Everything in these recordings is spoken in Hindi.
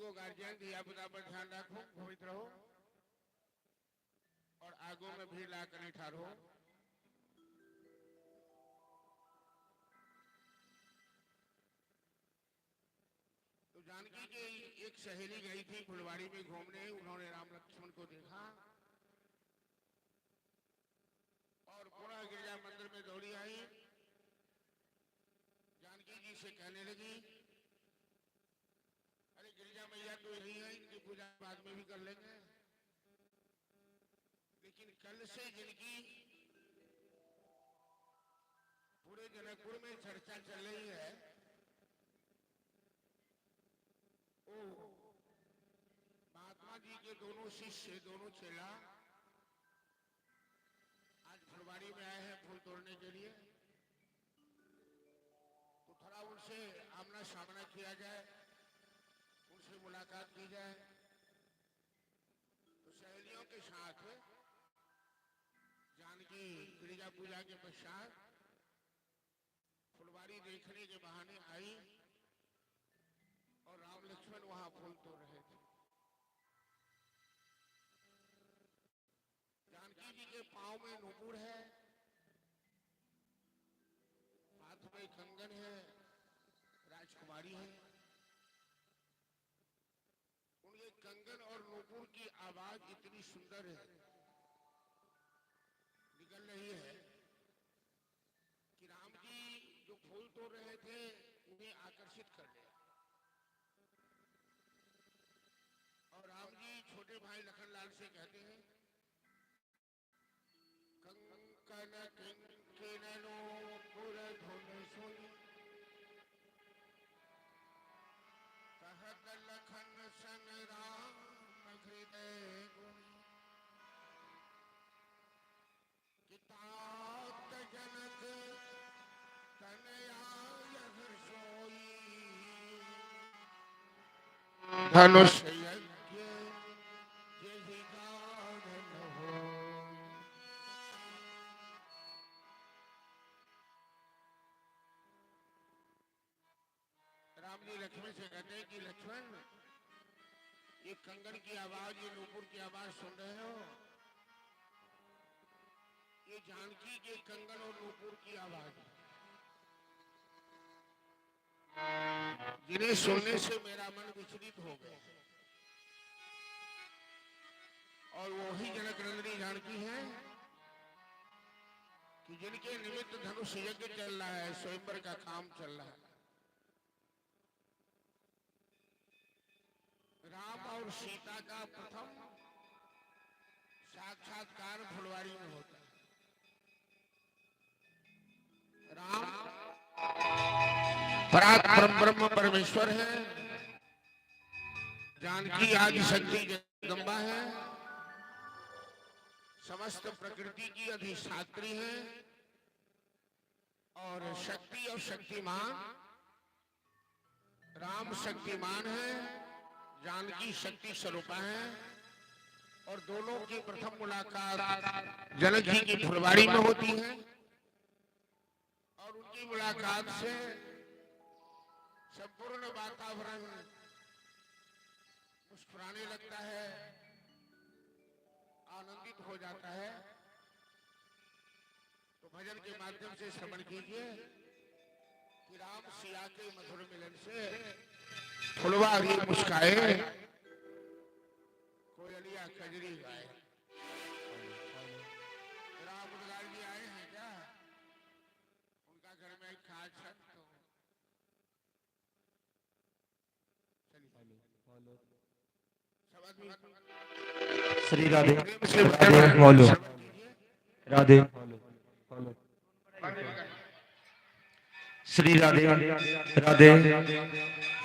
देखो गार्जियन धिया पुता पर ध्यान रखो, पवित्र रहो और आगो में भीड़ लाकर नहीं ठारो। तो जानकी की एक सहेली गई थी फुलवाड़ी में घूमने, उन्होंने राम लक्ष्मण को देखा और पुनः गिरजा मंदिर में दौड़ी आई। जानकी जी से कहने लगी, अरे गिरजा मैया तो यही है, इनकी पूजा बाद में भी कर लेंगे, लेकिन कल से जिनकी पूरे जनकपुर में चर्चा चल रही है, ओ महात्मा जी के दोनों शिष्य, दोनों चेला आज फुलवाड़ी में आए हैं फूल तोड़ने के लिए, तो थोड़ा उनसे आमना सामना किया जाए, उनसे मुलाकात की जाए। तो सहेलियों के साथ जानकी गिरिजा पूजा के पश्चात फुलवाड़ी देखने के बहाने आई और राम लक्ष्मण वहां फूल तोड़ रहे थे। जानकी जी के पांव में नुपुर है, हाथ में कंगन है, राजकुमारी है। उनके कंगन और नुपुर की आवाज इतनी सुंदर है, निकल रही है कि राम जी जो फूल तोड़ रहे थे उन्हें आकर्षित कर लिया। और राम जी छोटे भाई लखनलाल से कहते हैं, कंकन किंकिन नूपुर धुन सुनी, कहत लखन सन राम हृदय गुणी, कितात जनक तनया यह सोई, धनुष यज्ञ जेहि गाढ़न होई। राम जी लक्ष्मण से कहते हैं कि लक्ष्मण, ये कंगन की आवाज, ये नूपुर की आवाज सुन रहे हो, ये जानकी के कंगन और नूपुर की आवाज, जिन्हें सुनने से मेरा मन विचलित हो गया। और वही जनक नंदिनी जानकी है कि जिनके निमित्त धनुष यज्ञ चल रहा है, स्वयंवर का काम चल रहा है। राम और सीता का प्रथम साक्षात्कार फुलवाड़ी में होता है। राम पराक्रम ब्रह्म परमेश्वर है, जानकी आदि शक्ति जगदम्बा है, समस्त प्रकृति की अधिष्ठात्री है और शक्ति और शक्तिमान। राम शक्तिमान है, जानकी शक्ति स्वरूपा है और दोनों की प्रथम मुलाकात जनक जी की फुलवाड़ी में होती है और उनकी मुलाकात से संपूर्ण वातावरण मुस्कुराने लगता है, आनंदित हो जाता है। तो भजन के माध्यम से श्रवण कीजिए कि राम सिया के मधुर मिलन से फुलवाड़ी मुस्काए, कोयलिया कजरी गाए। राम लाल जी आए हैं क्या? उनका घर में एक खास छत, तो श्री राधे राधे बोलो, राधे श्री राधे राधे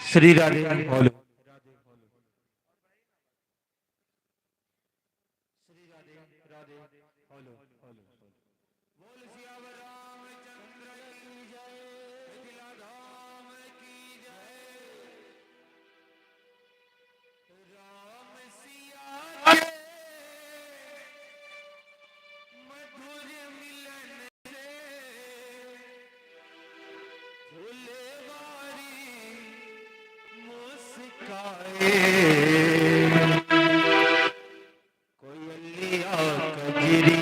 श्री राधे बोलो, श्री राधे राधे बोलो। बोल सियावर रामचंद्र की जय, मिथिला धाम की जय। राम सिया के मधुर मिलन से फुलवारी मुस्काए, कोयलिया कजरी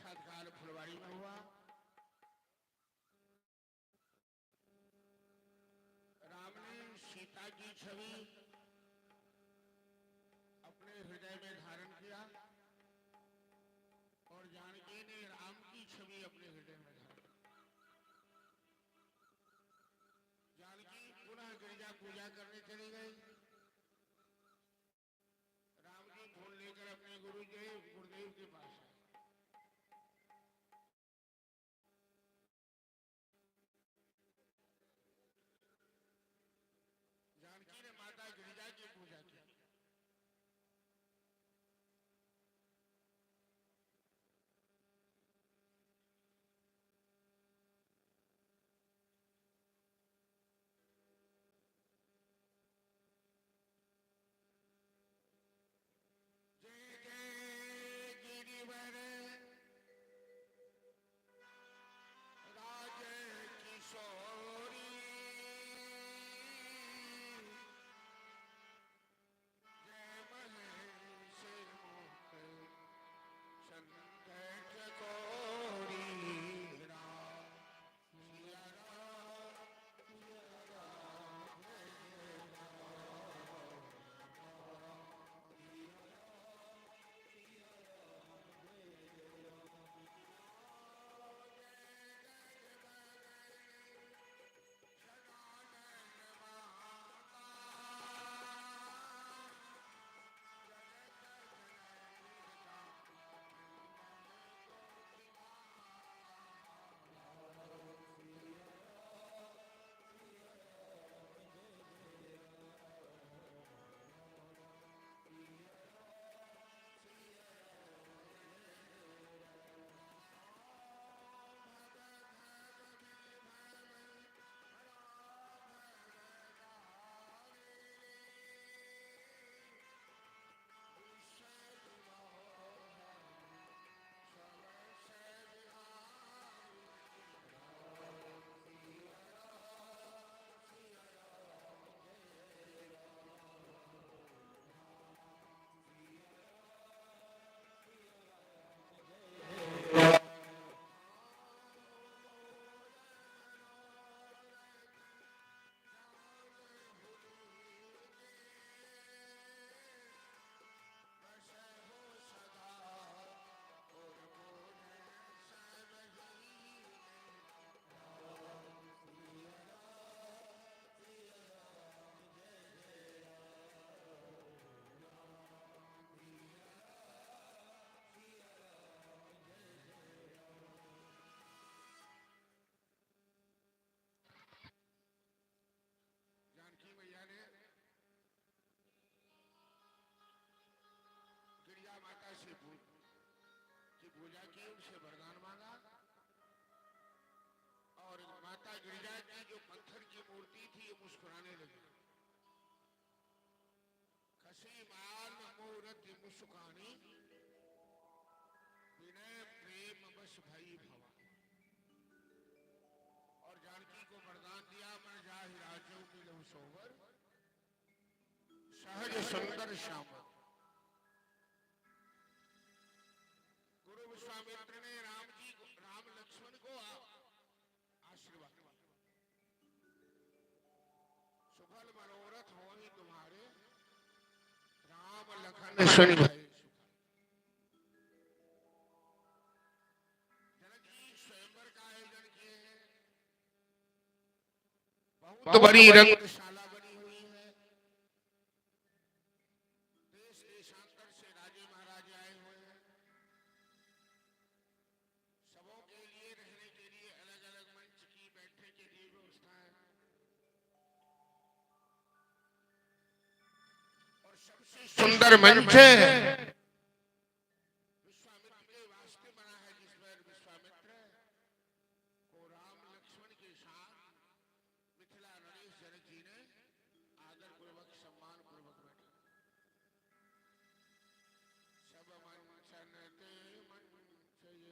साक्षात्कार फुलवाड़ी में हुआ। राम ने सीता की छवि अपने हृदय में धारण किया और जानकी ने राम की छवि अपने हृदय में धारण की। जानकी पुनः गिरजा पूजा करने चली गई। राम जी फूल लेकर अपने गुरुदेव के पास आए। जानकी ने माता गिरिजा की पूजा की। जय जय गिरिवर राज किशोरी, जय महेश मुख संकट चकोरी। राम सिया राम, सिया राम, जय जानकी मैया ने गिरिजा माता से की पूजा की, उनसे वरदान मांगा और माता गिरिजा की जो पत्थर की मूर्ति थी ये मुस्कुराने लगी। खसी माल मूर्ति मुस्कानी, विनय प्रेम बस भई भवा। और जानकी को वरदान दिया, मैं जाहि राजो मिलहु सोवर, सहज सुंदर श्याम। गुरु विश्वामित्र ने राम लक्ष्मण को आशीर्वाद दिया, सुफल मनोरथ होहि तुम्हारे, राम लखन सुनि भय। जनक जी स्वयंवर का आयोजन किए हैं, बहुत बड़ी रंगशाला बनी हुई है। देश देशांतर से राजे महाराजे आए हुए हैं। सबों के लिए रहने के लिए अलग अलग मंच की, बैठने के लिए व्यवस्था है। और सबसे सुंदर मंच विश्वामित्र के वास्ते बना है, जिस पर विश्वामित्र को राम लक्ष्मण के साथ मिथिला नरेश जनक जी ने आदर पूर्वक सम्मान पूर्वक बैठा। सब मंचन ते मंच ये,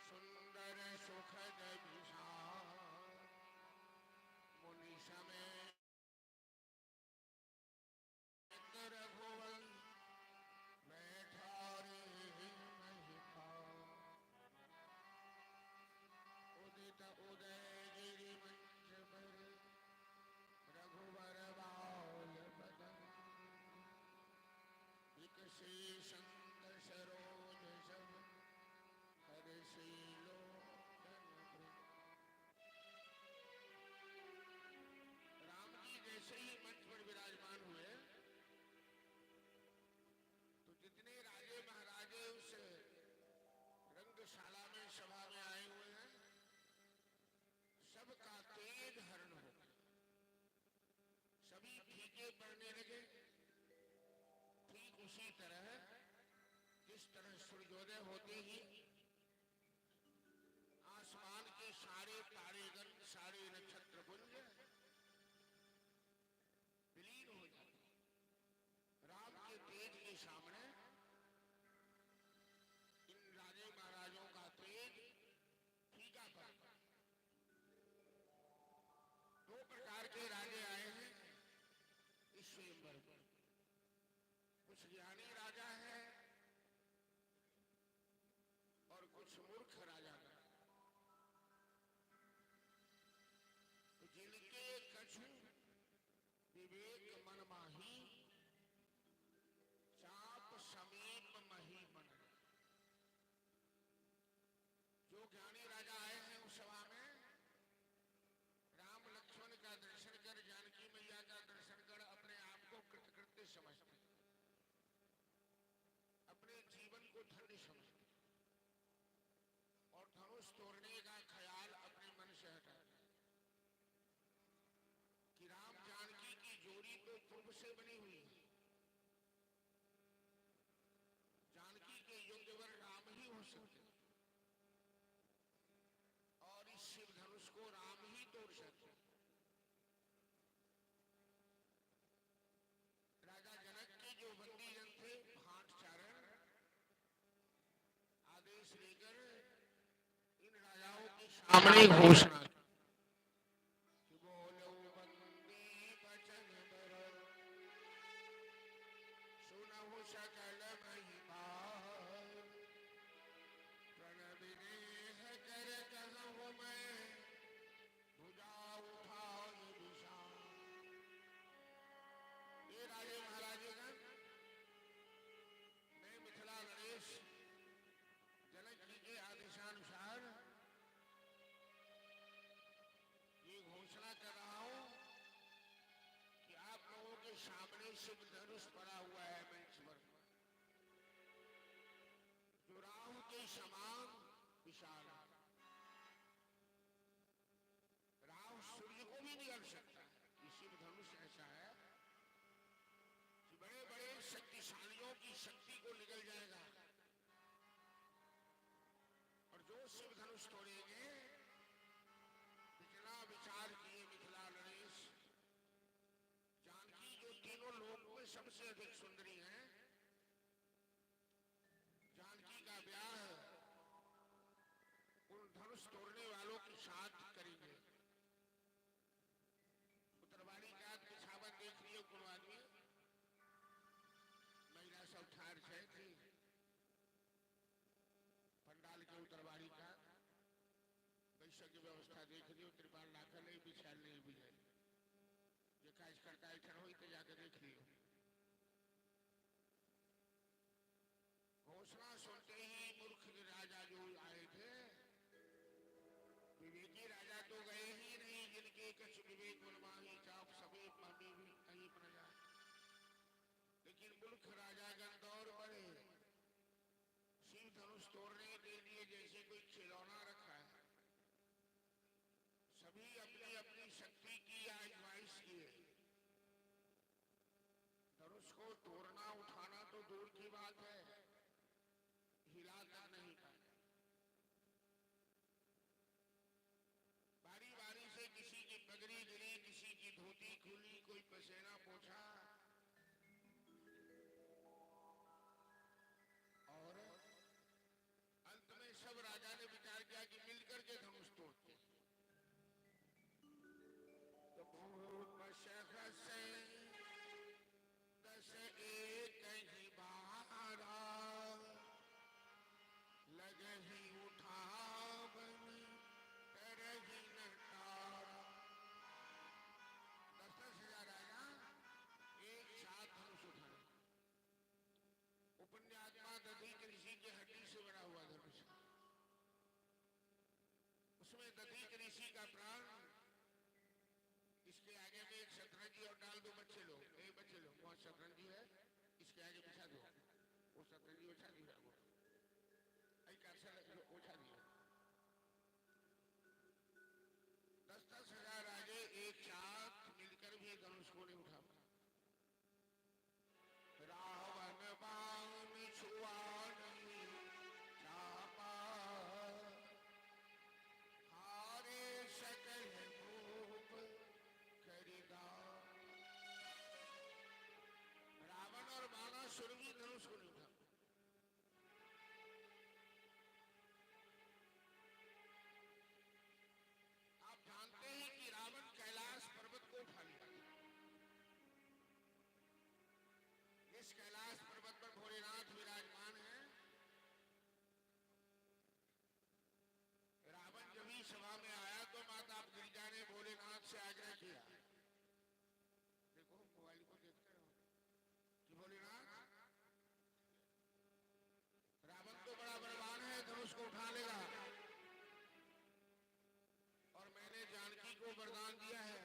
सुंदर सुखद विशाल, मुनि समेत रघुवंश फीके पड़ने लगे। ठीक उसी तरह जिस तरह सूर्योदय होते ही आसमान के सारे तारेगण, सारे नक्षत्र पुंज विलीन हो जाते। राम के तेज के सामने इन राजे महाराजों का तेज फीका पड़ता। दो प्रकार के राजे आए हैं इस स्वयंवर पर। कुछ ज्ञानी राजा है और कुछ मूर्ख राजा है। तो जिनके कछु विवेक मन माही, चाप समीप मही मन। जो ज्ञानी राजा आए हैं उस सभा में राम लक्ष्मण का दर्शन कर, जानकी मैया का दर्शन कर अपने आप को कृतकृत्य समझते, अपने जीवन को धन्य समझते और धनुष तोड़ने का ख्याल अपने मन से हटाते कि राम जानकी की जोड़ी तो पूर्व से बनी हुई है। जानकी के योग्यवर राम ही हो सकते और इस शिव धनुष को राम ही तोड़ सकते। राजा जनक के जो बंदी जन थे भाट चारण, आदेश लेकर इन राजाओं के सामने घोषणा कि बोलो बंदी बचन बरो, सुनहु सकल महिमा, प्रणविनेह कर कहूँ मैं, भुजा उठाए विशाल। ये राजे महाराजेगण, मैं मिथिला नरेश जनक जी के आदेशानुसार ये घोषणा कर रहा हूं कि आप लोगों के सामने शिव धनुष पड़ा हुआ है मंच पर, जो राहु के समान विशाल। राहु सूर्य को भी निगल सकता है। ये शिव धनुष ऐसा है कि बड़े बड़े शक्तिशालियों की शक्ति को निगल जाएगा और जो शिव धनुष तोड़ेंगे, इतना विचार किए मिथिला नरेश, जानकी जो तीनों लोक में सबसे अधिक सुंदरी है, जानकी का ब्याह उन धनुष तोड़ने वालों के साथ करेंगे। उत्तरवाड़ी का पिछावन देख लियो कौन आदमी, महिला सब ठार थी पंडाल के उत्तरवाड़ी का। वैश्य की व्यवस्था देख लियो, त्रिपाल लाकर नहीं, बिछाल नहीं बिछाई, ये काज करता ऐठन हो तो जाकर देख लियो। घोषणा सुनते ही मूर्ख राजा जो आए थे, विवेकी राजा तो गए ही नहीं, जिनके कछ विवेक मनमाही, चाप समीप मही भी कहीं प्रजा। लेकिन मूर्ख राजा गण दौड़ पड़े शिव धनुष तोड़ने के लिए जैसे कोई खिलौना रखा है। सभी अपनी अपनी शक्ति की आजमाइश किए। धनुष को तोड़ना उठाना तो दूर की बात है, हिला तक नहीं पाए। बारी बारी से किसी की पगड़ी गिरी, किसी की धोती खुली, कोई पसीना पोंछा और अंत में सब राजा ने विचार किया कि मिलकर के धनुष तोड़ते। तो भूप से 10 एक ही बारा, लगे ही उठावन तरही नटारा। 10-10 हजार राजा एक साथ धनुष उठाए। उपन्यात्मा दधी ऋषि के हड्डी से बना हुआ धनुष, उसमें दधी ऋषि का प्राण, इसके आगे में एक शतरंजी और डाल दो बच्चे लोग, बच्चे लोग वहां शतरंजी है, इसके आगे बिछा दो, वो शतरंजी बिछा दिया, वो उठा दिया। 10-10 हजार आगे एक साथ मिलकर भी धनुष को नहीं उठा पाए। को उठा लेगा। और मैंने जानकी को वरदान दिया है,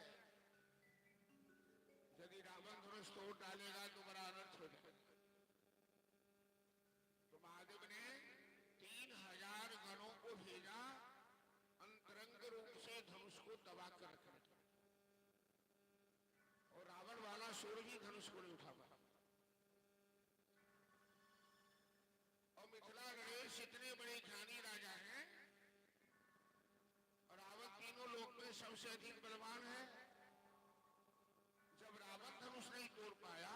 यदि रावण धनुष तोड़ डालेगा तो बड़ा अनर्थ हो जाएगा। तो महादेव ने 3000 गणों को भेजा अंतरंग रूप से धनुष को दबा कर रखा। और रावण वाला सूर भी धनुष को नहीं उठा पाया। और मिथिला गणेश इतने बड़े ज्ञानी राजा हैं और रावण तीनों लोक में सबसे अधिक बलवान है। जब रावण धनुष नहीं तोड़ पाया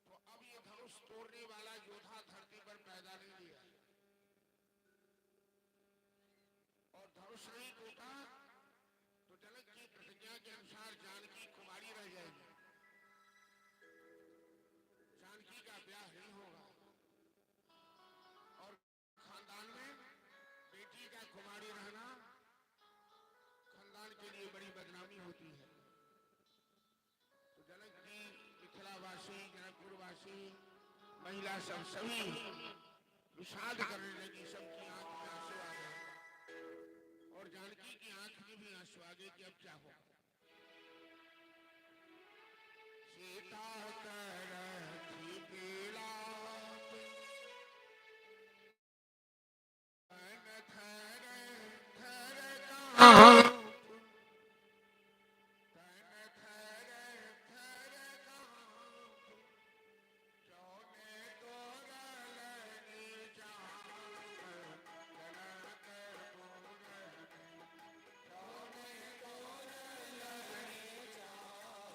तो अब ये धनुष तोड़ने वाला योद्धा धरती पर पैदा नहीं लिया। और धनुष नहीं टूटा तो जनक की प्रतिज्ञा के अनुसार जानकी कुमारी रह जाएगी। जानकी का ब्याह नहीं होगा और खानदान में बेटी का कुमारी रहना खानदान के लिए बड़ी बदनामी होती है। तो जनक जी, मिथिलावासी, जनकपुरवासी, महिला सब सभी विषाद करने लगी। सबकी आंख में आंसू आ गए और जानकी की आंख में भी आंसू आ गए कि अब क्या हो। सीता करथी बिलाप तन थर थर कांप, तन थर थर कांप, जौने तोरल निजाम जनक पुर, जौने तोरल निजाम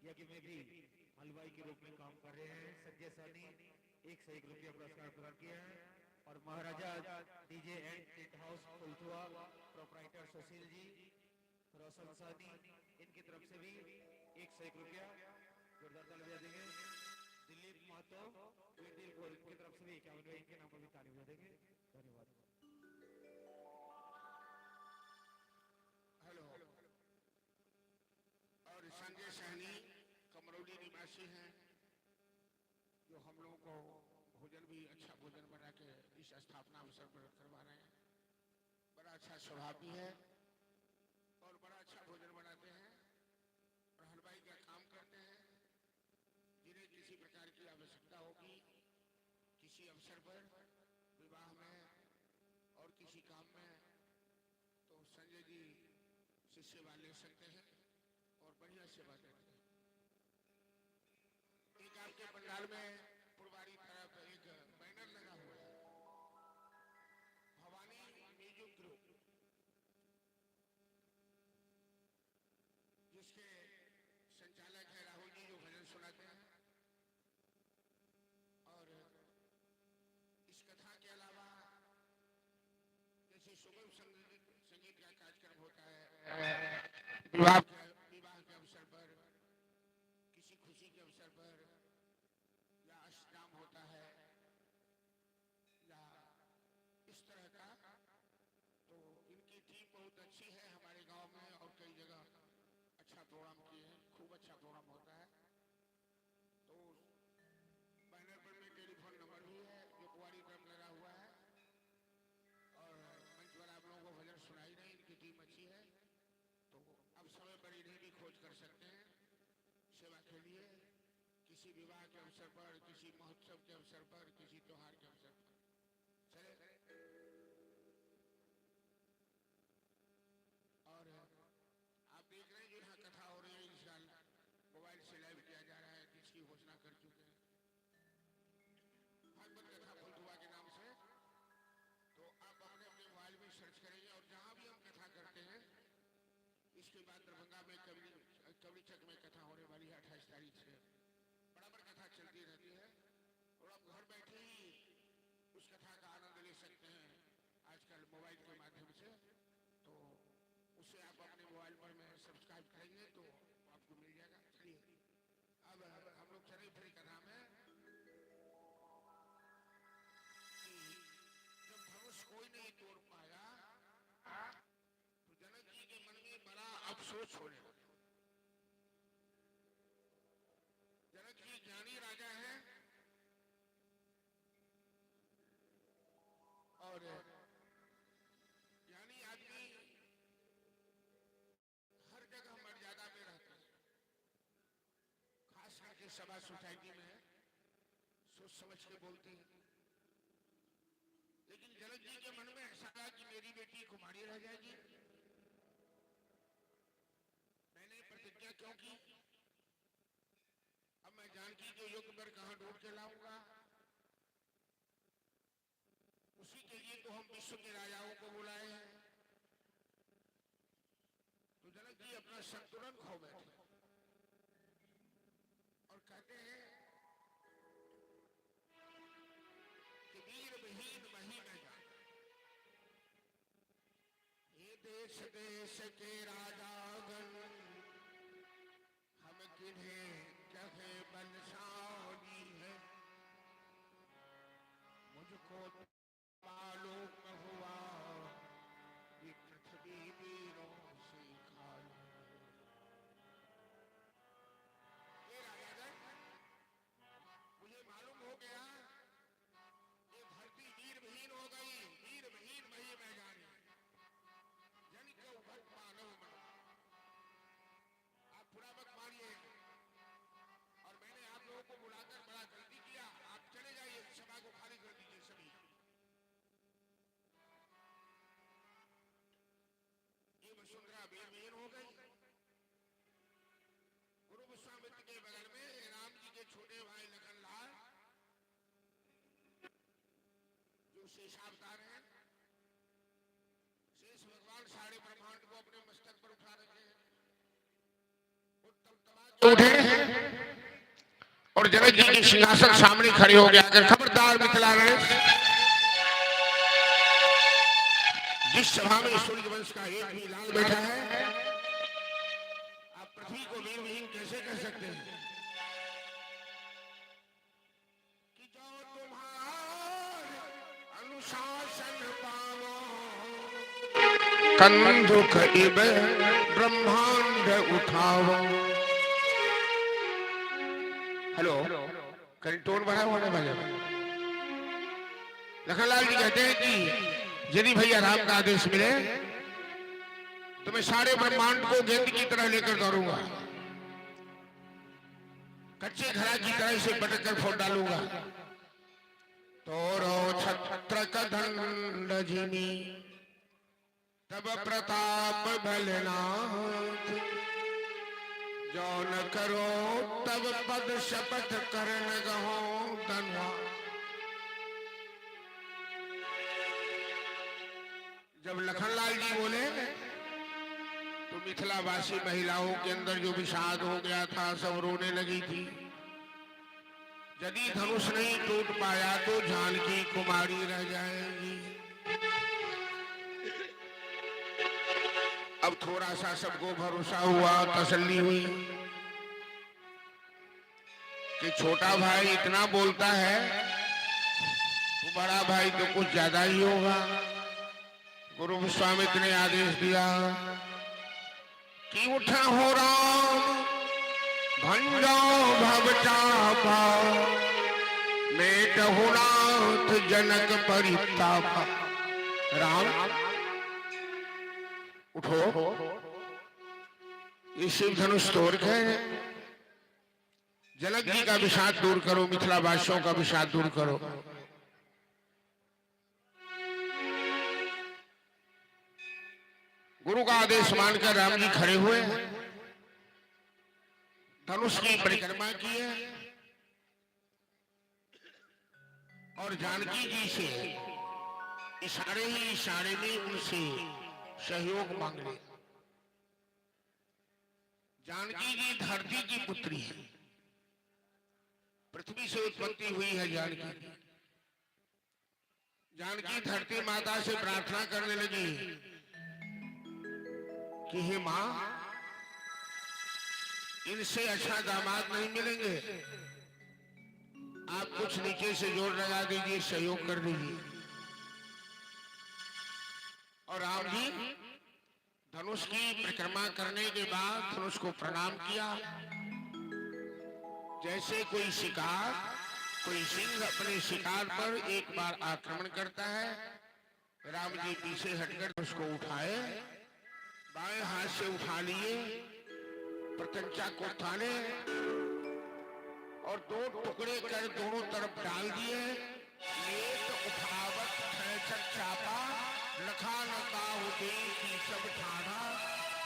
यज्ञ में भी हलवाई के रूप में काम कर रहे हैं संजय सानी, 101 रुपया पुरस्कार प्रदान किया है। और Maharaja DJ and tent house Phulthua proprietor Sushil ji, Roshan Sani, इनकी तरफ से भी 101 रुपया जोरदार ताली बजा देंगे। दिलीप महतो इनकी तरफ से भी 51 रुपये, इनके नाम पर भी ताली बजा देंगे। धन्यवाद। हेलो। और संजय सहनी कमरौली निवासी हैं, जो हम लोगों को भोजन भी अच्छा भोजन बना के इस स्थापना अवसर पर करवा रहे हैं। बड़ा अच्छा स्वभाव भी है और बड़ा अच्छा भोजन बनाते हैं और हलवाई का काम करते हैं। जिन्हें किसी प्रकार की आवश्यकता होगी किसी अवसर पर, विवाह में और किसी काम में, तो संजय जी से सेवा ले सकते हैं और बढ़िया सेवा देते हैं। एक आपके पंडाल में पुरवारी तरफ एक बैनर लगा हुआ है, भवानी म्यूजिक ग्रुप, जिसके संचालक है राहुल जी, जो भजन सुनाते हैं। और इस कथा के अलावा जैसे सुगम संगीत का कार्यक्रम होता है विवाह के अवसर पर, किसी खुशी के अवसर पर, या अष्टयाम होता है या इस तरह का, तो इनकी टीम बहुत अच्छी है हमारे गांव में और कई जगह अच्छा प्रोग्राम किए हैं, खूब अच्छा प्रोग्राम होता है। तो बैनर पर में टेलीफोन नंबर भी है जो कुआरी ड्रम लगा हुआ है, और मंच पर आप लोगों को भजन सुनाई नहीं, इनकी टीम अच्छी है। तो अब समय पर इन्हें भी खोज कर सकते हैं सेवा के लिए, किसी विवाह के अवसर पर, किसी महोत्सव के अवसर पर, किसी त्योहार के अवसर पर। चले। और आप देख रहे हैं जो यहाँ कथा हो रही है, इस साल मोबाइल से लाइव किया जा रहा है, जिसकी घोषणा कर चुके हैं भागवत कथा फुलथुआ के नाम से। तो आप अपने अपने मोबाइल में सर्च करेंगे और जहाँ भी हम कथा करते हैं, इसके बाद दरभंगा में कवड़ी चक में कथा होने वाली है 28 तारीख से, बराबर कथा चलती रहती है और आप घर बैठे ही उस कथा का आनंद ले सकते हैं आजकल मोबाइल के माध्यम से। तो उसे आप अपने मोबाइल पर में सब्सक्राइब करेंगे तो आपको मिल जाएगा। चलिए अब हम लोग चले फिर कथा में कि जब धनुष कोई नहीं तोड़ पाया तो जनक जी के मन में बड़ा अफसोस होने लगा। जनक जी ज्ञानी राजा हैं और ज्ञानी आदमी हर जगह मर्यादा में रहते हैं, खास करके सभा सोसाइटी में सोच समझ के बोलते हैं। लेकिन जनक जी के मन में ऐसा था कि मेरी बेटी कुमारी रह जाएगी, मैंने प्रतिज्ञा क्यों की, अब मैं जानकी के योग्य वर कहां ढूंढ के लाऊंगा। उसी के लिए तो हम विश्व के राजाओं को बुलाए हैं। तो जनक जी अपना संतुलन खो बैठे और कहते हैं कि वीर विहीन मही न जाए, ये देश देश के राजागण हम किन्हें कहे बलशाली है। मुझको मालूम हुआ कि पृथ्वी वीरों से खाली है। ये राजागण, मुझे मालूम हो गया ये धरती वीर विहीन हो गई, वीर विहीन मही में जाने जन के भक्त मानव मन। आप पूरा वक्त मानिए, और मैंने आप लोगों को बुलाकर बड़ा गलती किया, आप चले जाइए, सभा को खाली कर दीजिए सभी। ये वसुंधरा वीर विहीन हो गई। गुरु विश्वामित्र के बगल में राम जी के छोटे भाई लखनलाल, जो शेषावतार हैं, शेष भगवान सारे ब्रह्मांड को अपने मस्तक पर उठा रखे हैं। उत्तम तमा के उठे और जनक जी के सिंहासन सामने खड़े हो गया। अगर खबरदार मिथिला नरेश, जिस सभा में सूर्य वंश का एक भी लाल बैठा है, आप पृथ्वी को वीर विहीन कैसे कह सकते हैं? कि जो तुम्हारे अनुशासन पावो, कंधुक इब ब्रह्मांड उठाओ। हेलो, कहीं टोन बढ़ा हुआ नहीं भैया? लखनलाल जी कहते हैं कि यदि भैया राम का आदेश मिले तो मैं सारे ब्रह्मांड को गेंद की तरह लेकर दौड़ूंगा, कच्चे घड़ा की तरह से पटक कर फोड़ डालूंगा। तोरो छत्र दंड जिमी तब प्रताप भलनाथ, जो न करो तब पद शपथ करण गहो धन्यवाद। जब लखनलाल जी बोले तो मिथिलावासी महिलाओं के अंदर जो विषाद हो गया था सब रोने लगी थी। यदि धनुष नहीं टूट पाया तो जानकी कुमारी रह जाएगी। अब थोड़ा सा सबको भरोसा हुआ, तसल्ली हुई कि छोटा भाई इतना बोलता है तो बड़ा भाई तो कुछ ज्यादा ही होगा। गुरु विश्वामित्र ने आदेश दिया कि उठा हो राम भंजो भवचापा, मेटहु नाथ जनक परितापा। राम उठो, ये शिव धनुष तोड़ के जनक जी का विषाद दूर करो, मिथिला वासियों का विषाद दूर करो। गुरु का आदेश मानकर राम जी खड़े हुए, धनुष की परिक्रमा की है और जानकी जी से इशारे ही इशारे में उनसे सहयोग मांग ले। जानकी जी धरती की पुत्री है, पृथ्वी से उत्पत्ति हुई है जानकी। जानकी धरती माता से प्रार्थना करने लगी कि हे मां, इनसे अच्छा दामाद नहीं मिलेंगे, आप कुछ नीचे से जोर लगा दीजिए, सहयोग कर दीजिए। और राम जी धनुष की परिक्रमा करने के बाद धनुष को प्रणाम किया। जैसे कोई शिकार, कोई सिंह अपने शिकार पर एक बार आक्रमण करता है, राम जी पीछे हटकर उसको उठाए, बाएं हाथ से उठा लिए, प्रत्यंचा को थाने और दो टुकड़े कर दोनों तरफ डाल दिए। लेट उठावत चापा, लखा नका होते की सब ठाड़ा,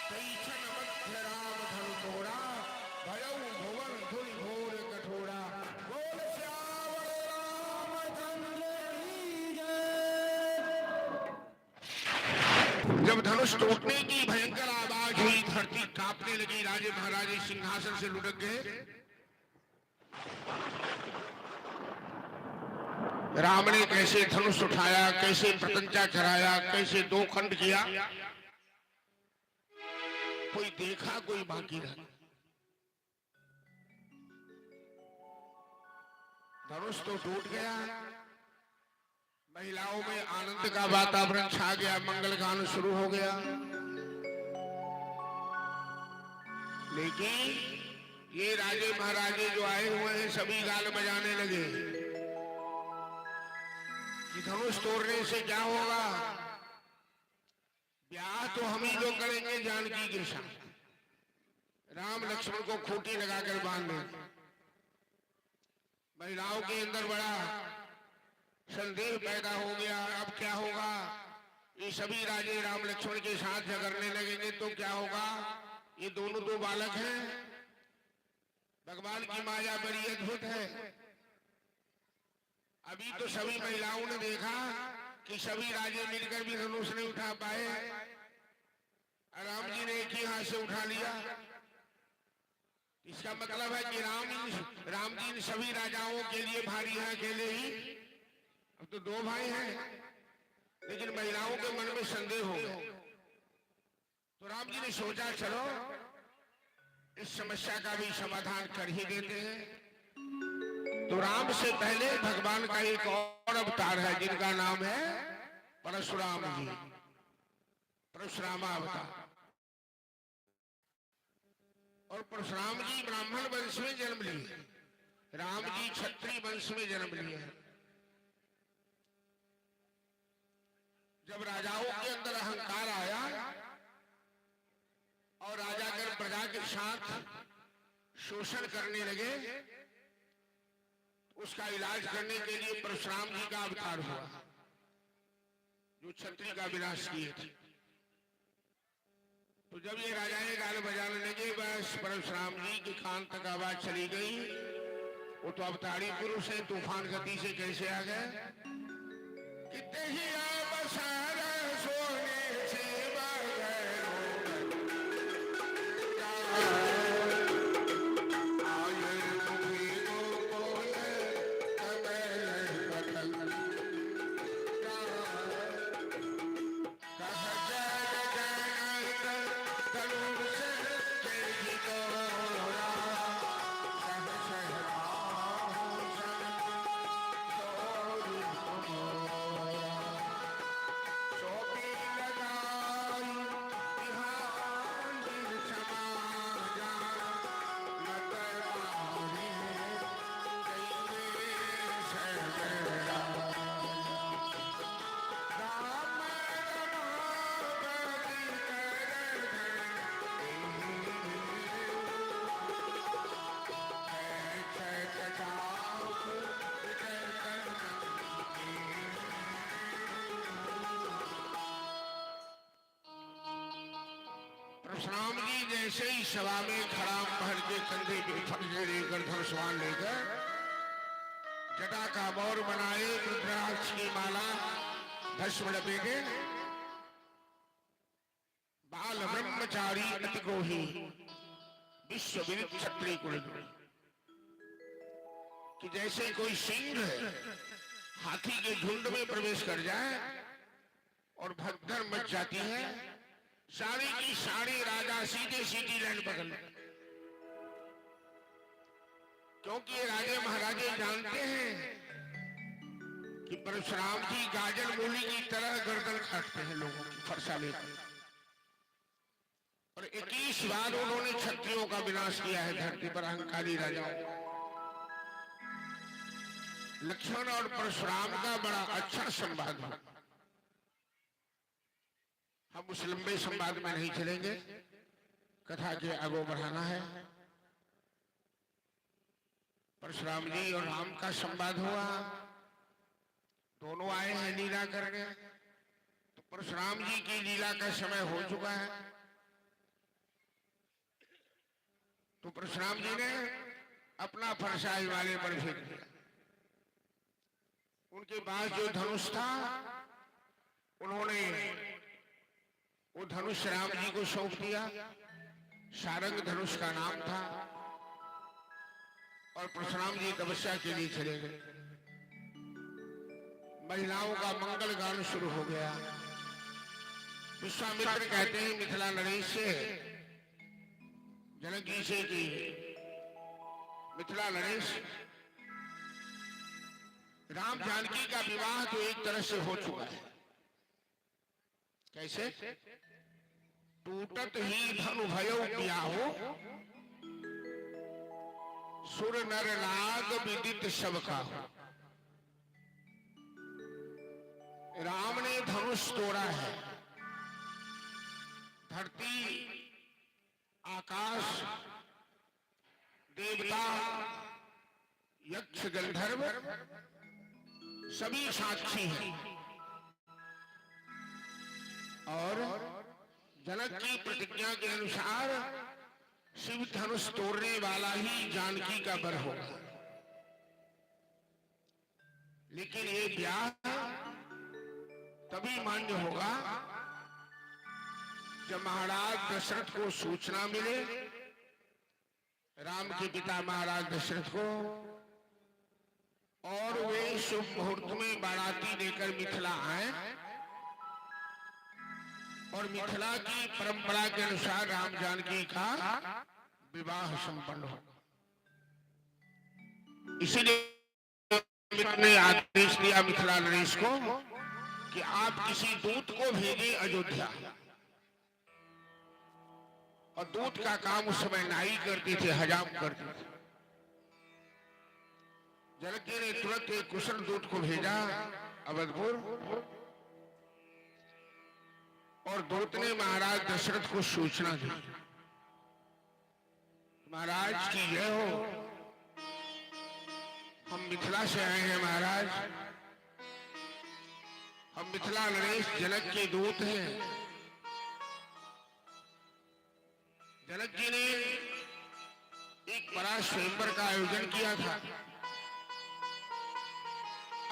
तैछन मध्य राम धन तोड़ा, भयउ भुवन धुल घोर कठोरा। बोल श्यामल रामचंद्र की जय। जब धनुष टूटने की भयंकर आवाज हुई, धरती कांपने लगी, राजे महाराजे सिंहासन से लुढ़क गए। राम ने कैसे धनुष उठाया, कैसे प्रत्यंचा चढ़ाया, कैसे दो खंड किया, कोई देखा कोई बाकी रहा। धनुष तो टूट गया, महिलाओं में आनंद का वातावरण छा गया, मंगल गान शुरू हो गया। लेकिन ये राजे महाराजे जो आए हुए हैं सभी गाल बजाने लगे कि धनुष तोड़ने से क्या होगा, ब्याह तो हम ही लोग करेंगे जानकी के साथ, राम लक्ष्मण को खूंटी लगाकर बांध दें। महिलाओं के अंदर बड़ा संदेह पैदा हो गया, अब क्या होगा, ये सभी राजे राम लक्ष्मण के साथ झगड़ने लगेंगे तो क्या होगा, ये दोनों दो बालक हैं, भगवान की माया बड़ी अद्भुत है। अभी तो सभी महिलाओं ने देखा कि सभी राजे मिलकर भी धनुष नहीं उठा पाए, राम जी ने एक ही हाथ से उठा लिया। इसका मतलब है कि राम जी इन सभी राजाओं के लिए भारी हैं अकेले ही? अब तो दो भाई हैं, लेकिन महिलाओं के मन में संदेह हो गया। तो राम जी ने सोचा चलो इस समस्या का भी समाधान कर ही देते हैं। तो राम से पहले भगवान का एक और अवतार है जिनका नाम है परशुराम जी, परशुरामा अवतार। और परशुराम जी ब्राह्मण वंश में जन्म लिए, राम जी क्षत्रिय वंश में जन्म लिए। जब राजाओं के अंदर अहंकार आया और राजागण प्रजा के साथ शोषण करने लगे, उसका इलाज करने के लिए परशुराम जी का अवतार हुआ, जो क्षत्रिय का विनाश किए थे। तो जब ये राजाएं गाल बजाने लगे, बस परशुराम जी की कान तक आवाज चली गई। वो तो अवतारी पुरुष है, तूफान गति से कैसे आ गए? कितने ही सोने से परशुराम जी जैसे ही सभा में खड़ा महल के कंधे पे फर्जे लेकर धनुष्वान लेकर जटा का मोर बनाए, रुद्राक्ष की माला भस्म लपेटे, बाल ब्रह्मचारी अति गोही विश्व विदित क्षत्रिय कुल, कि जैसे कोई सिंह हाथी के झुंड में प्रवेश कर जाए और भगदड़ मच जाती है, सारी की सारी राजा सीधे सीधी लाइन पकड़ ले, क्योंकि ये राजे महाराजे जानते हैं कि परशुराम जी गाजर मूली की तरह गर्दन काटते हैं लोगों की फरसा लेकर। और 21 बार उन्होंने क्षत्रियों का विनाश किया है धरती पर, अहंकारी राजाओं। लक्ष्मण और परशुराम का बड़ा अच्छा संवाद है। हम उस लंबे संवाद में नहीं चलेंगे, कथा के आगे बढ़ाना है। परशुराम जी और राम का संवाद हुआ, दोनों आए हैं लीला करने। तो परशुराम जी की लीला का समय हो चुका है। तो परशुराम जी ने अपना फरसा हिमालय पर फेंक दिया। उनके पास जो धनुष था, उन्होंने वो धनुष राम जी को सौंप दिया। सारंग धनुष का नाम था। और परशुराम जी तपस्या के लिए चले गए। महिलाओं का मंगल गान शुरू हो गया। विश्वामित्र कहते हैं मिथिला नरेश से जनक जी से कि मिथिला नरेश, राम जानकी का विवाह तो एक तरह से हो चुका है। कैसे? टूटत ही धनु भयो ब्याहो, सुर नर नाग विदित सबका हो। राम ने धनुष तोड़ा है। धरती, आकाश, देवता, यक्ष, गंधर्व सभी साक्षी हैं। और जनक की प्रतिज्ञा के अनुसार शिव धनुष तोड़ने वाला ही जानकी का वर होगा। लेकिन ये ब्याह तभी मान्य होगा जब महाराज दशरथ को सूचना मिले राम के पिता महाराज दशरथ को, और वे शुभ मुहूर्त में बाराती लेकर मिथिला आए और मिथिला की परंपरा के अनुसार राम जानकी का विवाह संपन्न हो। इसीलिए ने आदेश दिया मिथिला नरेश को कि आप किसी दूत को भेजें अयोध्या। और दूत का काम उस समय नाई करते थे, हजाम करते थे। जनक ने तुरंत एक कुशल दूत को भेजा अवधपुर, और दूत ने महाराज दशरथ को सूचना दी, महाराज की जय हो, हम मिथिला से आए हैं महाराज, हम मिथिला नरेश जनक के दूत हैं। जनक जी ने एक बड़ा स्वयंवर का आयोजन किया था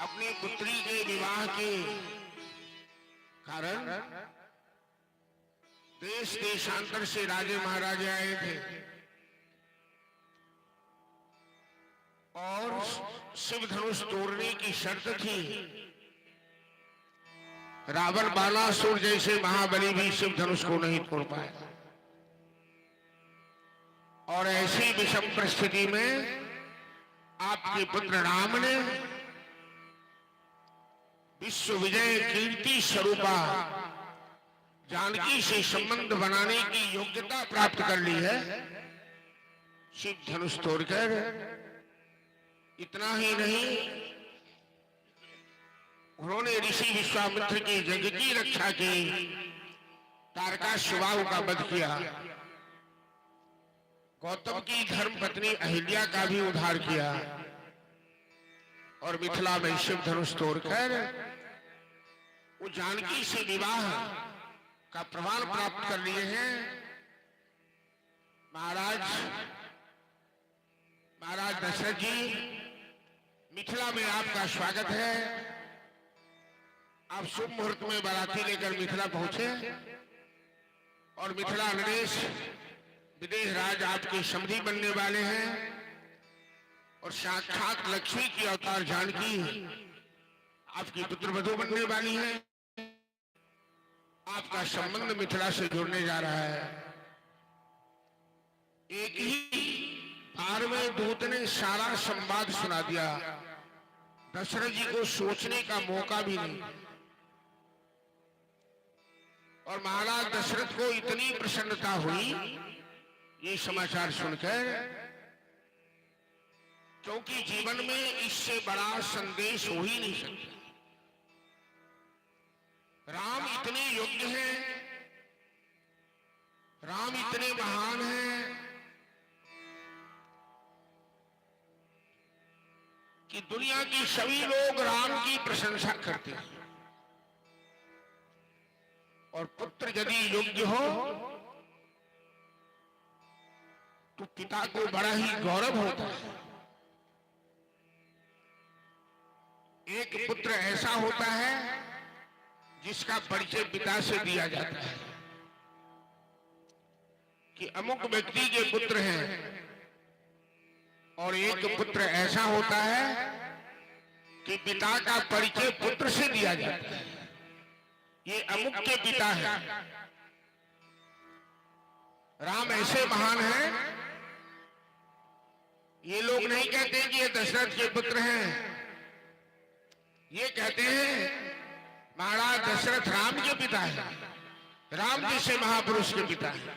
अपनी पुत्री के विवाह के कारण। देश देशांतर से राजे महाराजे आए थे और शिव धनुष तोड़ने की शर्त थी। रावण बाणासुर जैसे महाबली भी शिव धनुष को नहीं तोड़ पाए। और ऐसी विषम परिस्थिति में आपके पुत्र राम ने विश्व विजय कीर्ति स्वरूपा जानकी से संबंध बनाने की योग्यता प्राप्त कर ली है शिव धनुष तोड़कर। इतना ही नहीं, उन्होंने ऋषि विश्वामित्र के जग की रक्षा की, तारकासुर का वध किया, गौतम की धर्म पत्नी अहिल्या का भी उद्धार किया, और मिथिला में शिव धनुष तोड़कर वो जानकी से विवाह का प्रमाण प्राप्त कर लिए हैं। महाराज दशरथ जी, मिथिला में आपका स्वागत है। आप शुभ मुहूर्त में बाराती लेकर मिथिला पहुंचे और मिथिला नरेश विदेह राज आपके समधी बनने वाले हैं, और साक्षात लक्ष्मी की अवतार जानकी आपकी पुत्रवधू बनने वाली है। आपका संबंध मिथिला से जुड़ने जा रहा है। एक ही बार में दूत ने सारा संवाद सुना दिया, दशरथ जी को सोचने का मौका भी नहीं। और महाराज दशरथ को इतनी प्रसन्नता हुई ये समाचार सुनकर, क्योंकि जीवन में इससे बड़ा संदेश हो ही नहीं सकता। राम इतने योग्य हैं, राम इतने महान हैं कि दुनिया के सभी लोग राम की प्रशंसा करते हैं। और पुत्र यदि योग्य हो तो पिता को बड़ा ही गौरव होता है। एक पुत्र ऐसा होता है जिसका परिचय पिता से दिया जाता है कि अमुक व्यक्ति के पुत्र हैं, और एक पुत्र ऐसा होता है कि पिता का परिचय पुत्र से दिया जाता है, ये अमुक के पिता है। राम ऐसे महान हैं, ये लोग नहीं कहते कि ये दशरथ के पुत्र हैं, ये कहते हैं महाराज दशरथ राम के पिता है, राम जैसे महापुरुष के पिता है।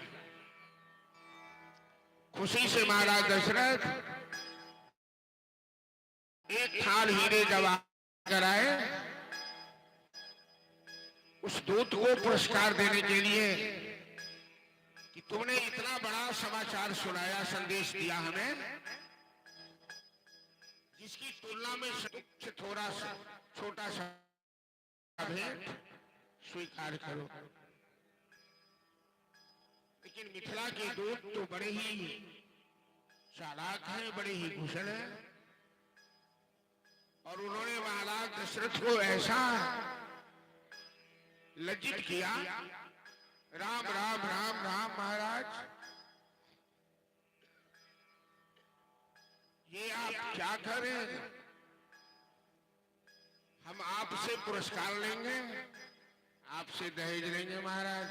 खुशी से महाराज दशरथ एक थाल हीरे जवाहर कर आए उस दूत को पुरस्कार देने के लिए कि तुमने इतना बड़ा समाचार सुनाया, संदेश दिया हमें, जिसकी तुलना में थोड़ा सा छोटा सा भेंट स्वीकार करो। लेकिन मिथिला के दूत तो बड़े ही चालाक हैं, बड़े ही कुशल हैं, और उन्होंने महाराज दशरथ को ऐसा लज्जित किया, राम राम राम राम महाराज, ये आप क्या करें? हम आपसे पुरस्कार लेंगे, आपसे दहेज लेंगे महाराज।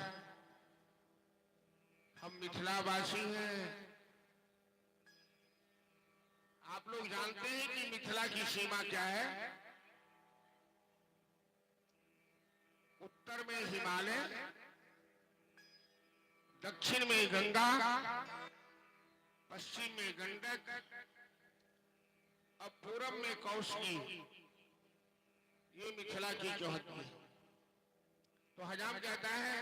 हम मिथिलावासी हैं। आप लोग जानते हैं कि मिथिला की सीमा क्या है? उत्तर में हिमालय, दक्षिण में गंगा, पश्चिम में गंडक, अब पूरब में कौशकी। ये मिथिला की चौहद्दी है। तो हजाम कहता है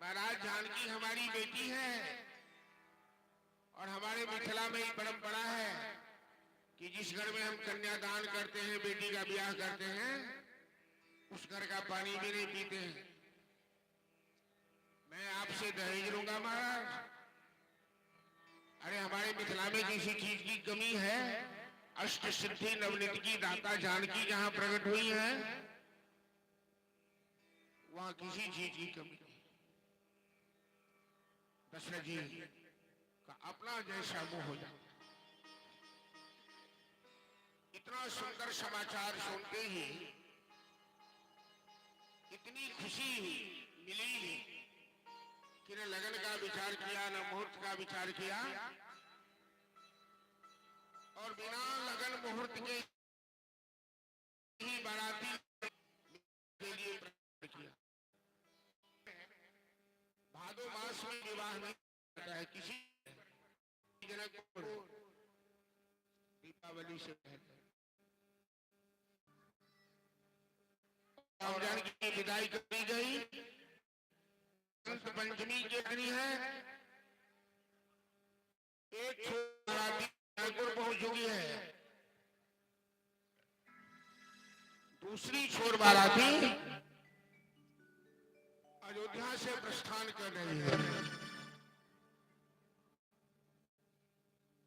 महाराज जानकी हमारी बेटी है और हमारे मिथिला में ही परंपरा है कि जिस घर में हम कन्यादान करते हैं, बेटी का ब्याह करते हैं, उस घर का पानी भी नहीं पीते हैं। मैं आपसे दहेज लूंगा महाराज। अरे हमारे मिथिला में किसी चीज की कमी है? अष्ट सिद्धि नवनीत की दाता जानकी जहां प्रकट हुई है, वहां किसी चीज की कमी नहीं। दशरथ जी का अपना जैसा मुंह हो जाता। इतना सुंदर समाचार सुनते ही इतनी खुशी मिली कि न लगन का विचार किया, न मुहूर्त का विचार किया, और बिना लगन मुहूर्त के ही बाराती के लिए किया। भादो मास में विवाह नहीं होता है किसी जनकपुर, दीपावली से पहले। रामजान की विदाई करी गई, संत पंचमी के दिन है। एक बाराती जनकपुर पहुंच चुकी है, दूसरी छोर बाराती अयोध्या से प्रस्थान कर रही है।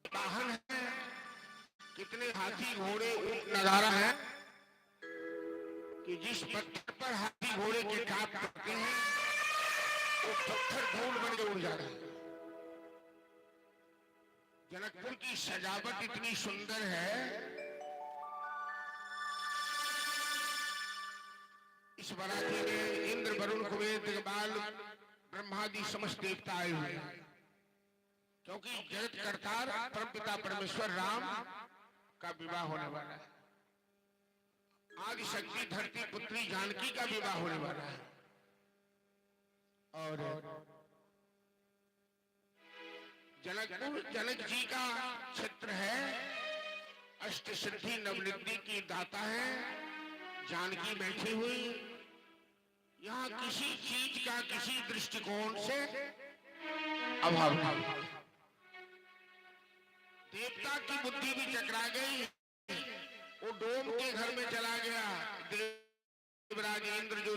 वाहन है, कितने हाथी घोड़े ऊंट नजारा है कि जिस पत्थर पर हाथी घोड़े के टाप पड़ते हैं वो पत्थर धूल बन के उड़ जाता है। जनकपुर की सजावट इतनी सुंदर है, इस बाराती में इंद्र वरुण कुबेर दिग्पाल ब्रह्मादि समस्त देवता आए हुए हैं, क्योंकि जगत करतार परमपिता परमेश्वर राम का विवाह होने वाला है। आदि शक्ति धरती पुत्री जानकी का विवाह होने वाला है। और जनकपुर जनक जी का क्षेत्र है, अष्ट सिद्धि नवनिधि की दाता है। जानकी बैठी हुई, यहाँ किसी चीज का किसी दृष्टिकोण से अभाव नहीं। देवता की बुद्धि भी चकरा गई, वो डोम के घर में चला गया। देवराज इंद्र जो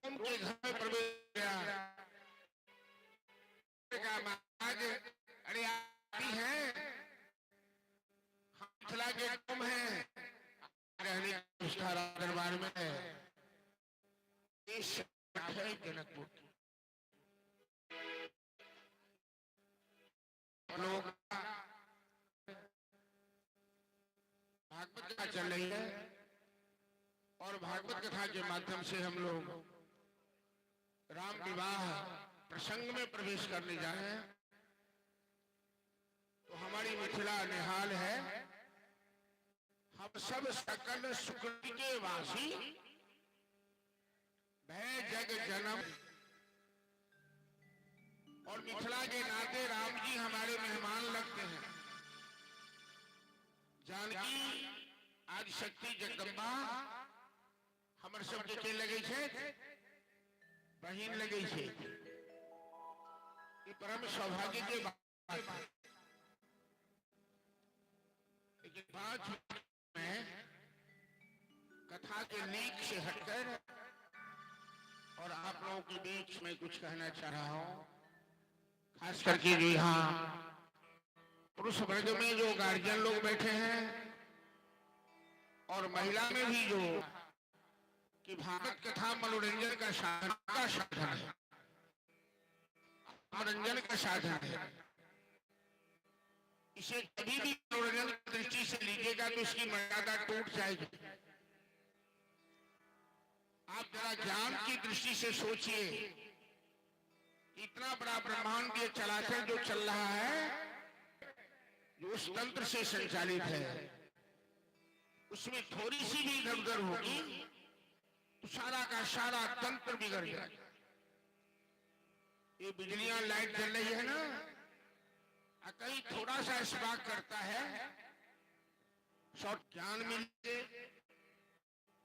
डोम के घर में प्रवेश गया, महाराज अरे आती है, मिथिला के डोम है, रहने का दरबार में है। जनकपुर लोग भागवत कथा चल रही है और भागवत कथा के माध्यम से हम लोग राम विवाह प्रसंग में प्रवेश करने जा रहे हैं। तो हमारी मिथिला निहाल है, हम सब सकल सुकृति के वासी, भय जग जन्म। और मिथिला के नाते राम जी हमारे मेहमान लगते हैं। जानकी आदि शक्ति जगदम्बा हमर सबके के लगे छे, बहिन लगे छे। ये परम सौभाग्य के बात है। लेकिन बात में कथा के लीक से हटकर और आप लोगों के बीच में कुछ कहना चाह रहा हूं। खास करके जो यहाँ पुरुष वर्ग में जो गार्जियन लोग बैठे हैं और महिला में भी जो कि भागवत कथा मनोरंजन का साधन है, मनोरंजन का साधन है। इसे कभी भी मनोरंजन की दृष्टि से लीजिएगा तो इसकी मर्यादा टूट जाएगी। आप जरा ज्ञान की दृष्टि से सोचिए, इतना बड़ा ब्रह्मांडीय चलाचल जो चल रहा है, जो उस तंत्र से संचालित है, उसमें थोड़ी सी भी इधर उधर होगी तो सारा का सारा तंत्र बिगड़ जाएगा। ये बिजलियां लाइट जल रही है ना, कहीं थोड़ा सा स्पार्क करता है, शॉर्ट ज्ञान मिले,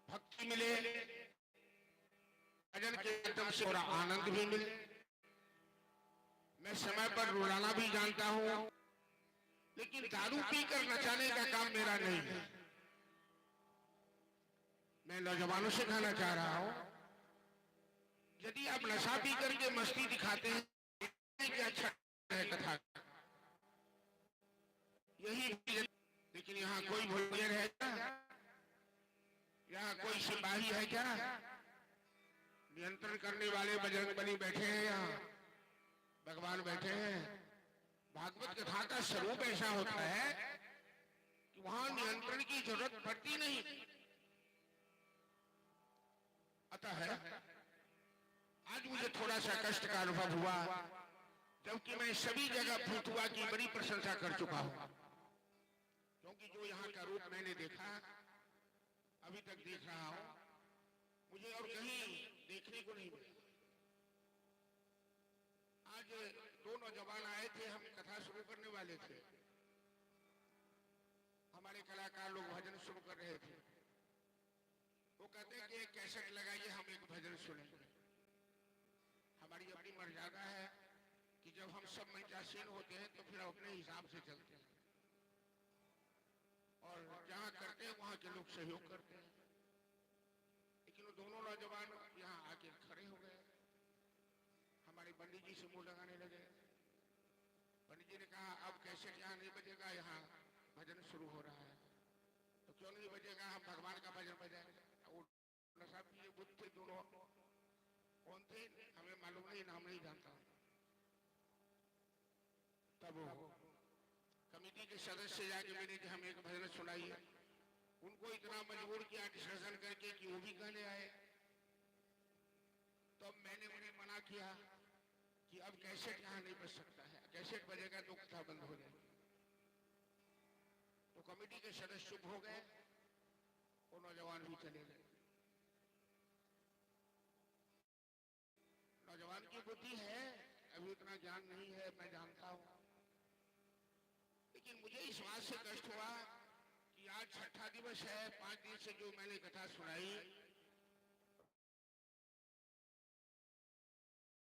भक्ति मिले, भजन के माध्यम से थोड़ा आनंद भी मिले। मैं समय पर रुलाना भी जानता हूं, लेकिन दारू पीकर नचाने का काम मेरा नहीं है। मैं नौजवानों से कहना चाह रहा हूं, यदि आप नशा पी करके मस्ती दिखाते हैं कि अच्छा है कथा, यही, लेकिन यहाँ कोई वॉलंटियर है क्या? यहाँ कोई सिपाही है क्या? नियंत्रण करने वाले बजरंगबली बैठे हैं, यहाँ भगवान बैठे हैं। भागवत कथा का स्वरूप ऐसा होता है कि वहां नियंत्रण की जरूरत पड़ती नहीं। अतः आज मुझे थोड़ा सा कष्ट का अनुभव हुआ, जबकि मैं सभी जगह फुतुआ की बड़ी प्रशंसा कर चुका हूं, क्योंकि जो यहाँ का रूप मैंने देखा, अभी तक देख रहा हूं, मुझे और कहीं देखने को नहीं मिला। आज दो नौजवान आए थे, हम कथा शुरू करने वाले थे, हमारे कलाकार लोग भजन शुरू कर रहे थे। वो कहते हैं कि एक कैसेट लगाइए, हम एक भजन सुनेंगे। हमारी अपनी मर्यादा है कि जब हम सब मंचासीन होते हैं तो फिर अपने हिसाब से चलते हैं, और जहाँ करते हैं वहाँ के लोग सहयोग करते हैं। लेकिन वो दोनों नौजवान यहाँ आके खड़े हो गए, हमारे पंडित जी से मुंह लगाने लगे। पंडित जी ने कहा, अब कैसेट यहाँ नहीं बजेगा, यहाँ भजन शुरू हो रहा है। तो क्यों नहीं बजेगा, हम भगवान का भजन बजाएंगे। वो नशा पिए बुद्ध थे दोनों, कौन थे हमें मालूम नहीं, नाम नहीं जानता। तब कमेटी के सदस्य जाके मैंने कि हम एक भजन सुनाइए, उनको इतना मजबूर किया डिस्कशन करके कि वो भी गाने आए। तो मैंने उन्हें मना किया कि अब कैसेट यहाँ नहीं बज सकता है, कैसेट बजेगा तो कथा बंद हो जाएगी। तो कमेटी के सदस्य चुप हो गए, वो नौजवान भी चले गए। नौजवान की बुद्धि है, अभी उतना ज्ञान नहीं है, मैं जानता हूं, लेकिन मुझे इस बात से कष्ट हुआ कि आज छठा दिवस है, 5 दिन से जो मैंने कथा सुनाई,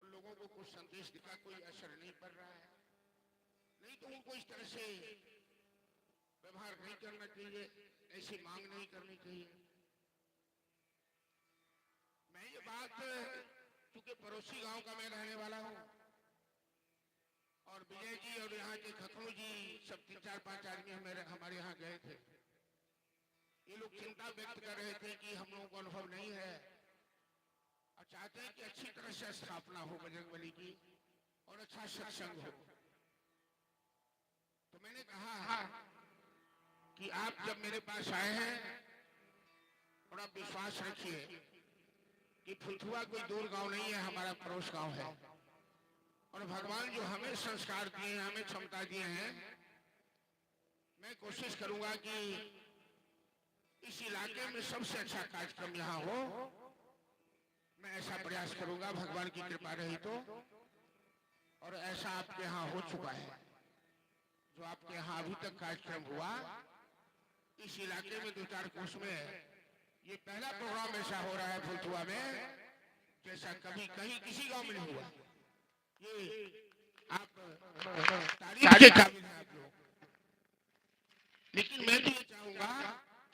लोगों को कुछ संदेश दिखा, कोई असर नहीं पड़ रहा है। नहीं तो उनको इस तरह से व्यवहार नहीं करना चाहिए, ऐसी मांग नहीं करनी चाहिए। मैं ये बात, क्योंकि पड़ोसी गांव का मैं रहने वाला हूं, और विजय जी और यहाँ के खखरू जी सब 3-4-5 आदमी हमारे यहाँ गए थे। ये लोग चिंता व्यक्त कर रहे थे कि हम लोगों को अनुभव नहीं है और चाहते हैं कि अच्छी तरह से स्थापना हो बजरंगबली की और अच्छा सत्संग हो। तो मैंने कहा कि आप जब मेरे पास आए हैं, थोड़ा विश्वास रखिए कि फुलथुआ कोई दूर गांव नहीं है, हमारा पड़ोस गांव है, और भगवान जो हमें संस्कार दिए हैं, हमें क्षमता दिए हैं, मैं कोशिश करूंगा कि इस इलाके में सबसे अच्छा कार्यक्रम यहाँ हो। मैं ऐसा प्रयास करूंगा, भगवान की कृपा रही तो, और ऐसा आपके यहाँ हो चुका है। जो आपके यहाँ अभी तक कार्यक्रम हुआ, इस इलाके में 2-4 कोस में ये पहला प्रोग्राम ऐसा हो रहा है फुलथुआ में, जैसा कभी कहीं किसी गांव में नहीं हुआ। ये आप तारीफ के काबिल हैं आप लोग। लेकिन मैं तो ये चाहूंगा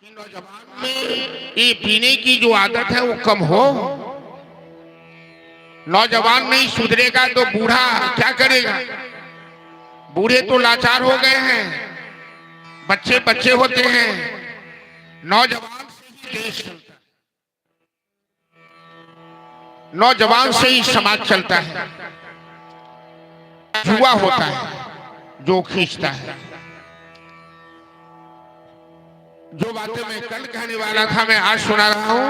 कि नौजवान में ये पीने की जो आदत है वो कम हो। नौजवान नहीं सुधरेगा तो बूढ़ा क्या करेगा? बूढ़े तो लाचार हो गए हैं, बच्चे बच्चे होते हैं, नौजवान से ही देश चलता है, नौजवान से ही समाज चलता है। जुआ होता है जो खींचता है, जो बातें मैं कल कहने वाला था मैं आज सुना रहा हूं।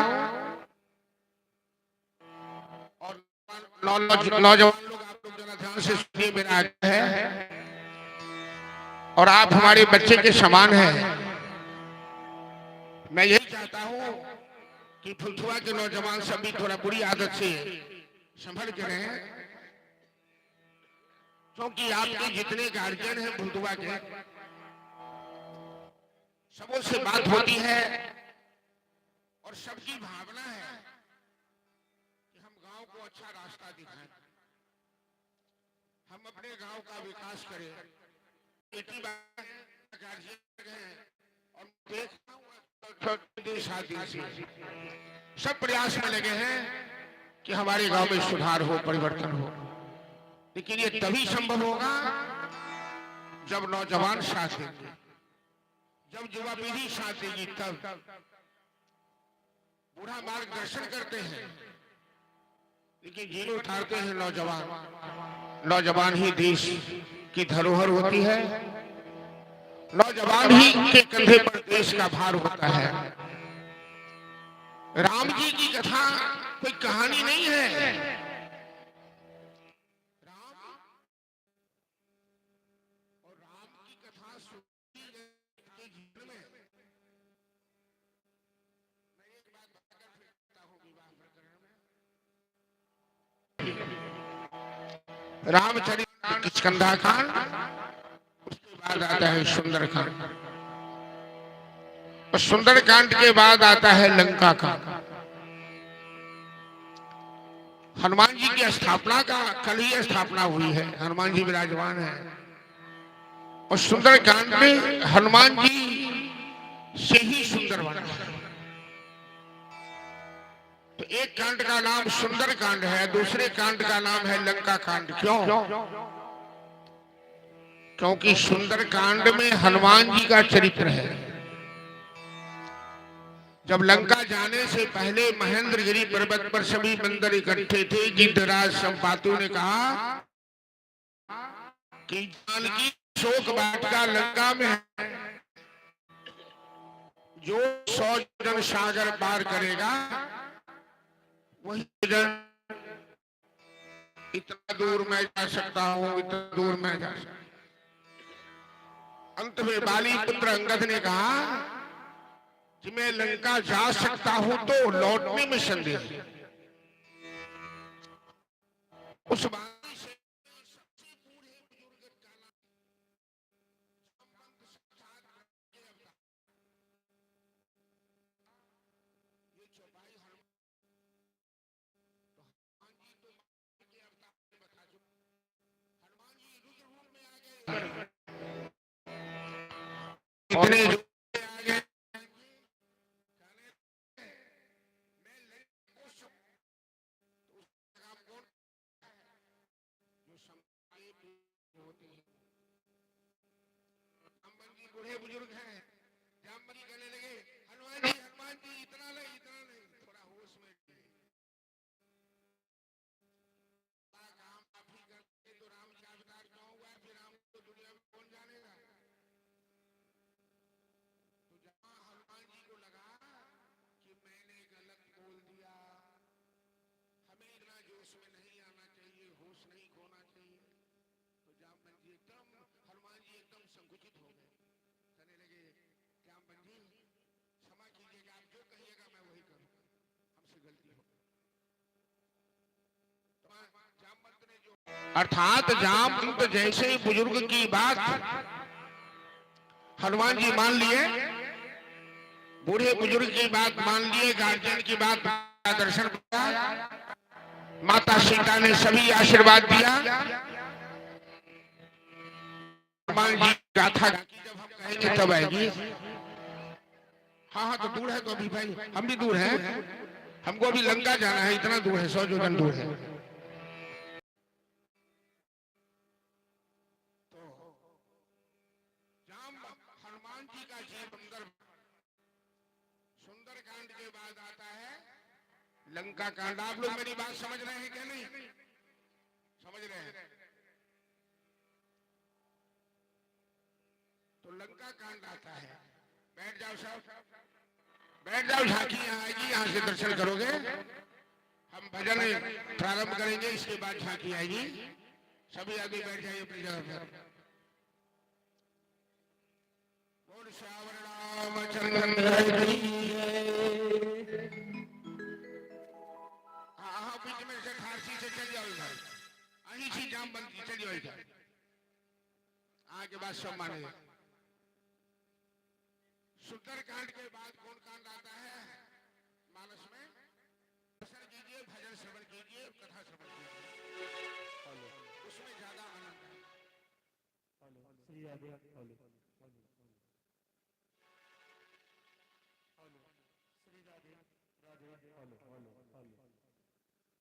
और नौजवान लोग आप लोग जरा ध्यान से सुनिए, मेरा आग्रह है। और आप हमारे बच्चे के समान हैं। मैं यही चाहता हूं कि फुलथुआ के नौजवान सभी थोड़ा बुरी आदत से संभल के रहें, क्योंकि आपके जितने गार्जियन हैं फुलथुआ के, सबों से बात होती है और सबकी भावना है कि हम गांव को अच्छा रास्ता दिखाएं, हम अपने गांव का विकास करें। बेटी गार्जियन हैं और देखता हूं सब प्रयास में लगे हैं कि हमारे गांव में सुधार हो, परिवर्तन हो। लेकिन ये तभी संभव होगा जब नौजवान साथ देंगे, जब युवा पीढ़ी साथ देगी, तब बूढ़ा मार्गदर्शन करते हैं लेकिन जीवन उठाते हैं नौजवान। नौजवान ही देश की धरोहर होती है, नौजवान ही के कंधे पर देश का भार होता है। राम जी की कथा कोई कहानी नहीं है। राम और राम की कथा सुनी के जीवन में मैं एक बात बताकर फिर कहता हूं विवाह प्रकरण में। रामचरित किष्किंधा कांड, उसके बाद आता है सुंदरकांड, और सुंदरकांड के बाद आता है लंका कांड। हनुमान जी की स्थापना का कल ही स्थापना हुई है, हनुमान जी विराजमान है। और सुंदरकांड में हनुमान जी से ही सुंदर बना। तो एक कांड का नाम सुंदरकांड है, दूसरे कांड का नाम है लंका कांड। क्यों? क्योंकि सुंदरकांड में हनुमान जी का चरित्र है। जब लंका जाने से पहले महेंद्रगिरी पर्वत पर सभी बंदर इकट्ठे थे, गिद्धराज संपातु ने कहा कि जानकी शोक वाटिका लंका में है, जो 100 जन सागर पार करेगा वही जन इतना दूर मैं जा सकता हूं, इतना दूर मैं जा सकता हूं। अंत में बाली पुत्र अंगद ने कहा कि मैं लंका जा सकता हूं तो लौटने में संदेह है। उस बात से सबसे बूढ़े बुजुर्ग का नाम संबंध साक्षात के अवतार, ये चौपाई हनुमान जी तो के अवतार में बता चुके। हनुमान जी रुद्र रूप में आ गए, इतने जो आ गए, मैं लंका को सब तो उसका काम कौन जो संभाले होते हैं। हनुमान जी बूढ़े बुजुर्ग हैं। जामवंत जी कहने लगे हनुमान जी इतना नहीं, थोड़ा होश में काम आप ही करते तो राम का अवतार क्यों हुआ? फिर राम को दुनिया में कौन जानेगा? तो जहां हनुमान जी को लगा कि मैंने गलत बोल दिया, हमें इतना जोश में नहीं आना चाहिए, होश नहीं खोना चाहिए, तो जामवंत जी एकदम हनुमान जी एकदम संकुचित हो गए। कहने लगे जामवंत जी क्षमा कीजिएगा, आप जो कहिएगा मैं वही करूंगा, हमसे गलती हो। जामवंत ने जो अर्थात जामवंत जैसे बुजुर्ग की बात हनुमान जी मान लिए, बूढ़े बुजुर्ग की बात मान लिए, गार्जियन की बात दर्शन किया, माता सीता ने सभी आशीर्वाद दिया। हनुमान जी गाथा जब हम कहेंगे तब आएगी। हाँ तो दूर है तो अभी भाई हम भी दूर हैं, हमको अभी लंका जाना है, इतना दूर है, 100 योजन दूर है। तो हनुमान जी का जीवन सुंदरकांड के बाद आता है लंका कांड। आप लोग मेरी बात समझ रहे हैं क्या? नहीं समझ रहे हैं? तो लंका कांड आता है। बैठ जाओ साहब। बैठ जाओ, झांकी यहाँ आएगी, यहाँ से दर्शन करोगे। हम भजन प्रारंभ करेंगे, इसके बाद झांकी आएगी। सभी आगे बैठ जाइए अपनी जगह पर। बोल श्यावर रामचंद्र की जय। हाँ, बीच में से खारसी से चल जाओ इधर, अहीं सी जाम बंद की, चलिए इधर। आगे बाद सब मानेगा। सुंदर कांड के बाद कौन कांड आता है मानस में? दर्शन कीजिए, भजन श्रवण कीजिए, कथा श्रवण कीजिए, उसमें ज्यादा आनंद है। श्री राधे श्री राधे राधे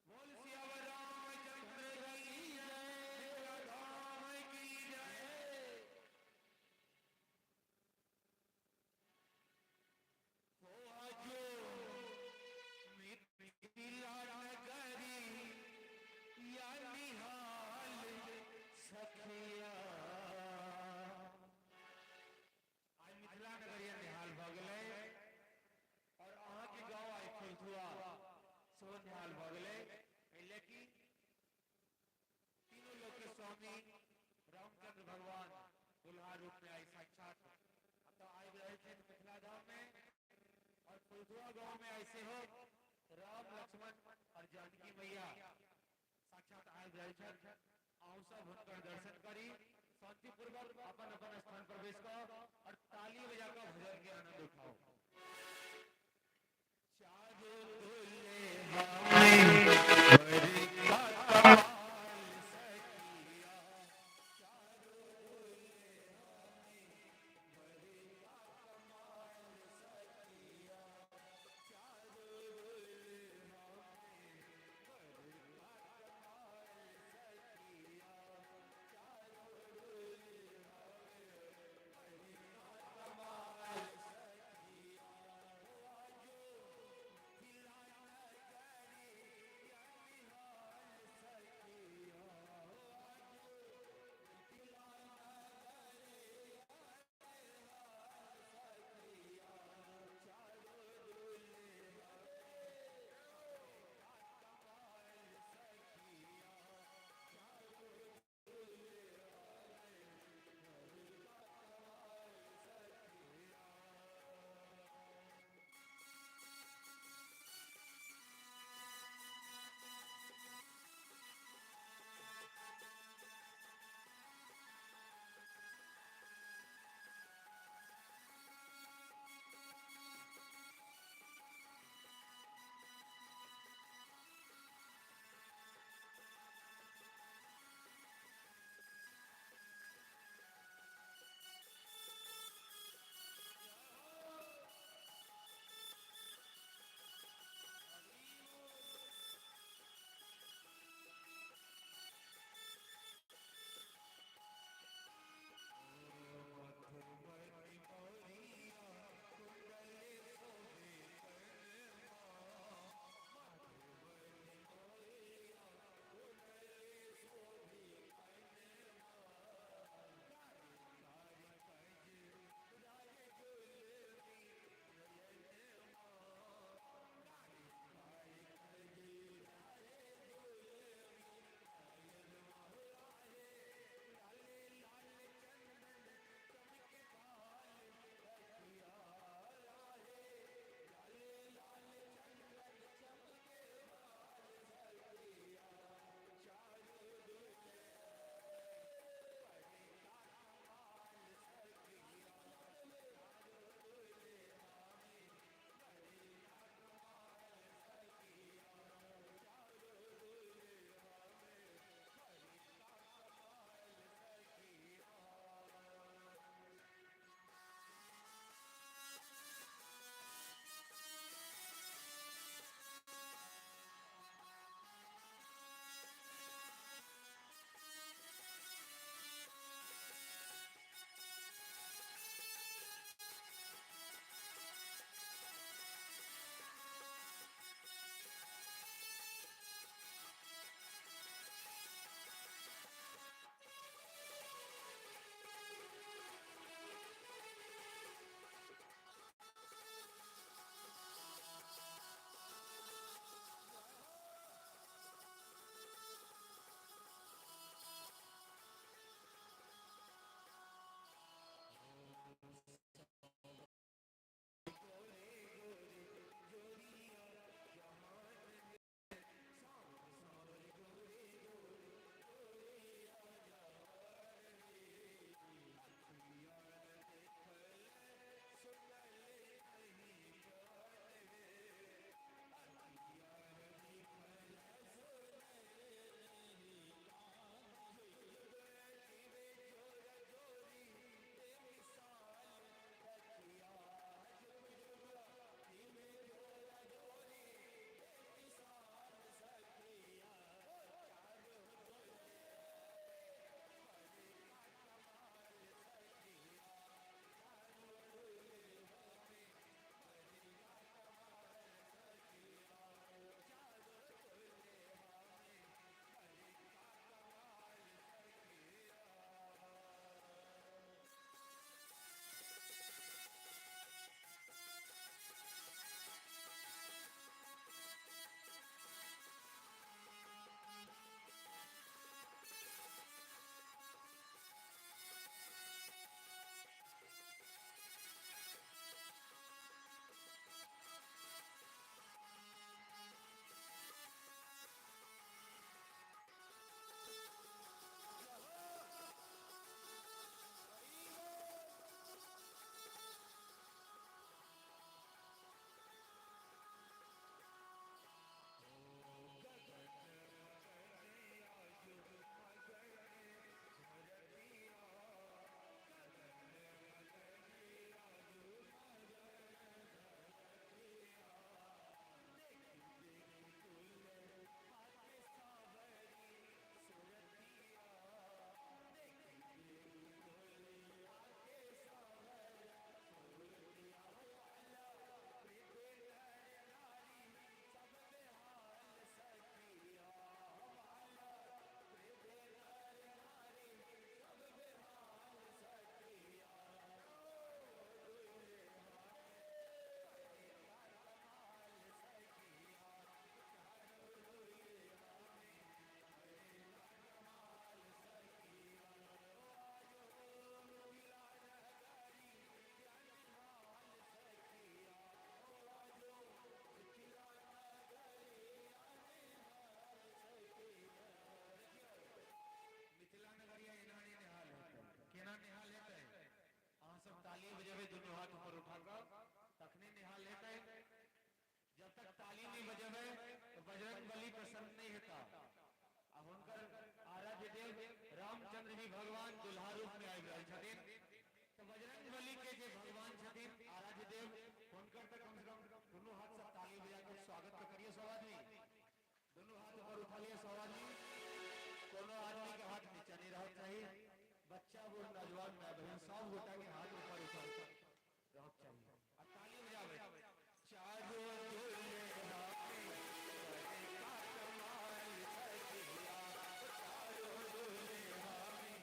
बोल सियावर रामचंद्र की जय, राम की जय। हो आजो मिथिला नगरी या निहाल सखिया। आज मिथिला नगरिया निहाल भ गेलै और अहाँ के गांव आई फुलथुआ सो निहाल भ गेलै। लेकिन तीनों लोग के स्वामी रामचंद्र भगवान दुल्हा रूप में आई साक्षात तो आई रहे थे मिथिला धाम में। और फुलथुआ गांव में ऐसे हो राम लक्ष्मण और जानकी मैया साक्षात आए रहे थे। आओ सब हुनकर दर्शन करी, शांतिपूर्वक अपन अपन स्थान प्रवेश करो और ताली बजाकर भजन के आनंद उठाओ। चारों भगवान दुल्हा रूप में आबि रहल छथिन तो बजरंग बली के जे भगवान छथिन आराध्य देव हुनकर तक कम से कम दोनों हाथ से ताली बजाकर स्वागत तो करिए सब आदमी दोनों हाथ ऊपर उठा लिए सब आदमी कोनो आदमी के हाथ नीचे नहीं रहना चाहिए बच्चा बूढ़ नौजवान माय बहन सब गोटा के हाथ ऊपर उठा रहना चाहिए और ताली बजावे चारों दुल्हे हाथे करे का कमाल सखिया चारों दुल्हे हाथे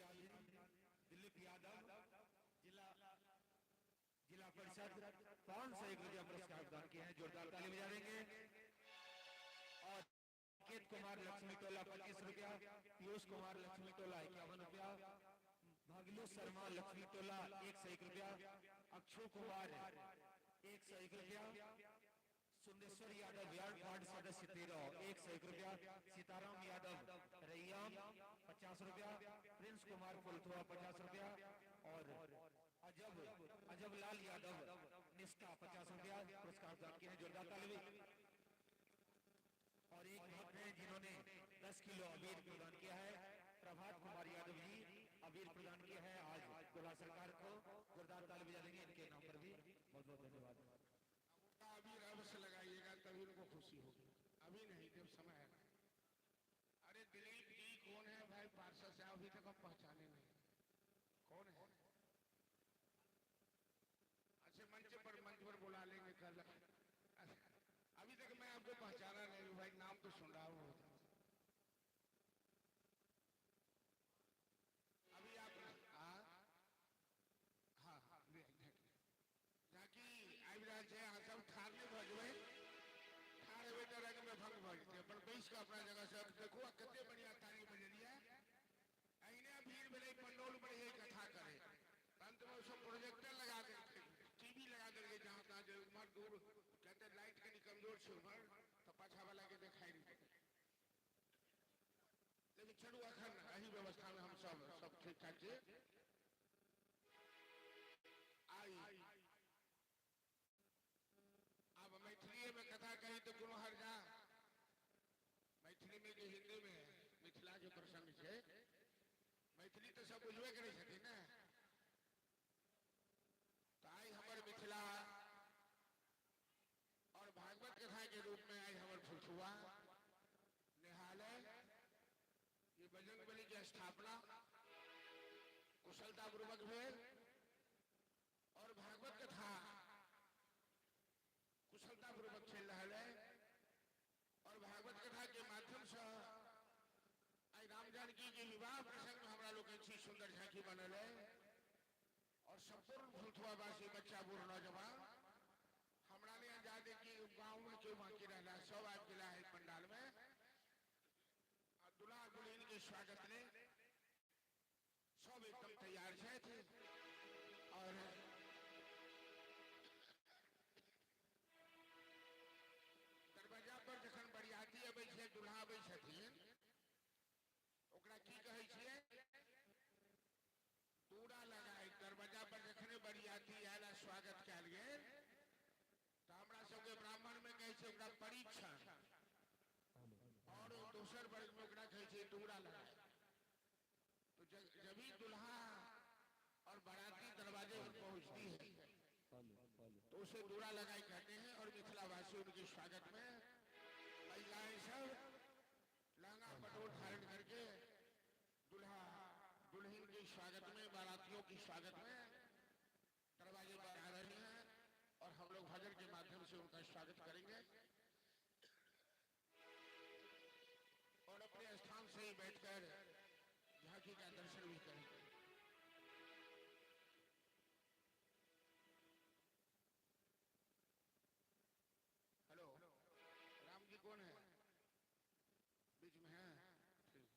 दिलीप यादव जिला जिला परिषद 501 रुपया पुरस्कार प्रदान किए हैं जोरदार ताली बजा देंगे और केत कुमार लक्ष्मी टोला 25 रुपया पीयूष कुमार लक्ष्मी टोला 51 रुपया भगलू शर्मा लक्ष्मी टोला 101 रुपया अक्षु कुमार 101 रुपया सुंदेश्वर यादव वार्ड सदस्य 13 101 रुपया सीताराम यादव रैयाम 50 रुपया प्रिंस कुमार फुलथुआ 50 रुपया और अजब लाल यादव निष्ठा 50 रुपया पुरस्कार प्रदान किए हैं जोरदार ताली और एक भक्त हैं जिन्होंने 10 किलो अबीर प्रदान किया है प्रभात कुमार यादव जी अबीर प्रदान किया है आज दुल्हा सरकार को जोरदार ताली बजा देंगे इनके नाम पर भी बहुत बहुत धन्यवाद अबीर अवश्य लगाइएगा तभी उनको खुशी होगी अभी नहीं जब समय है अरे दिलीप जी कौन है भाई पार्षद से अभी तक हम पहचाने नहीं कौन है अच्छे मंच पर बुला लेंगे कल अभी तक मैं आपको पहचाना नहीं हूँ भाई नाम तो सुन रहा हूँ अभी आप हाँ हाँ जाकि आबिराज है यहाँ सब ठार नहीं भजबे ठार हेबे तो रंग में भंग भजते अपन बैस का अपना जगह से देखो कितने बढ़िया ताली बजलिया अने भीड़ में नहीं पंडोल में यही कथा करे अंत में सब प्रोजेक्टर लगा देते टीवी लगा देंगे जहाँ तहाँ जो उमर दूर कहते लाइट के कमजोर से उमर तो पाछा वाला के दिखाई नहीं देते लेकिन चलू अखन यही व्यवस्था में हम सब ठीक ठाक से आई अब मैथिली में कथा कही तो कोनो हर्जा मैथिली में जो हिंदी में मिथिला जो प्रसंग है मैथिली तो सब बुझबे करे छथिन ना तो आई हमारे मिथिला और भागवत कथा के रूप में आई हमारे फुलथुआ निहालय ये बजरंग बली की स्थापना कुशलता पूर्वक भेल और भागवत कथा कुशलता पूर्वक चल रहा है और भागवत कथा के माध्यम से आई राम जानकी के विवाह प्रसंग में हमारा लोग अच्छी सुंदर झांकी बनल है और संपूर्ण फुलथुआवासी बच्चा बूढ़ नौजवान हमारा ने आजादी की गाँव में क्यों बाकी रहना सब आज जिला है पंडाल में और दुल्हा दुल्हन के स्वागत ने सब एकदम तैयार थे और दरवाजा पर जखन बरियाती अबै छै दुल्हा अबै छथिन ओकरा की कहै छियै दूरा लगाए दरवाजा पर जखने बरियाती आयल स्वागत कयल गेल तो हमरा सबके ब्राह्मण में कहै छै ओकरा परीक्षण और दोसर वर्ग में ओकरा कहै छै दूरा लगाए तो जब भी दुल्हा और बाराती दरवाजे पर पहुंचती है तो उसे दूरा लगाई कहते हैं और मिथिलावासी उनके स्वागत में महिलाएं सब लहंगा पटोल धारण करके दुल्हा दुल्हन के स्वागत में बारातियों के स्वागत में दरवाजे पर आ रही हैं और हम लोग भजन के माध्यम से उनका स्वागत करेंगे और अपने स्थान से ही बैठकर झांकी का दर्शन भी करेंगे। हेलो, राम जी कौन है? बीच में है? ठीक।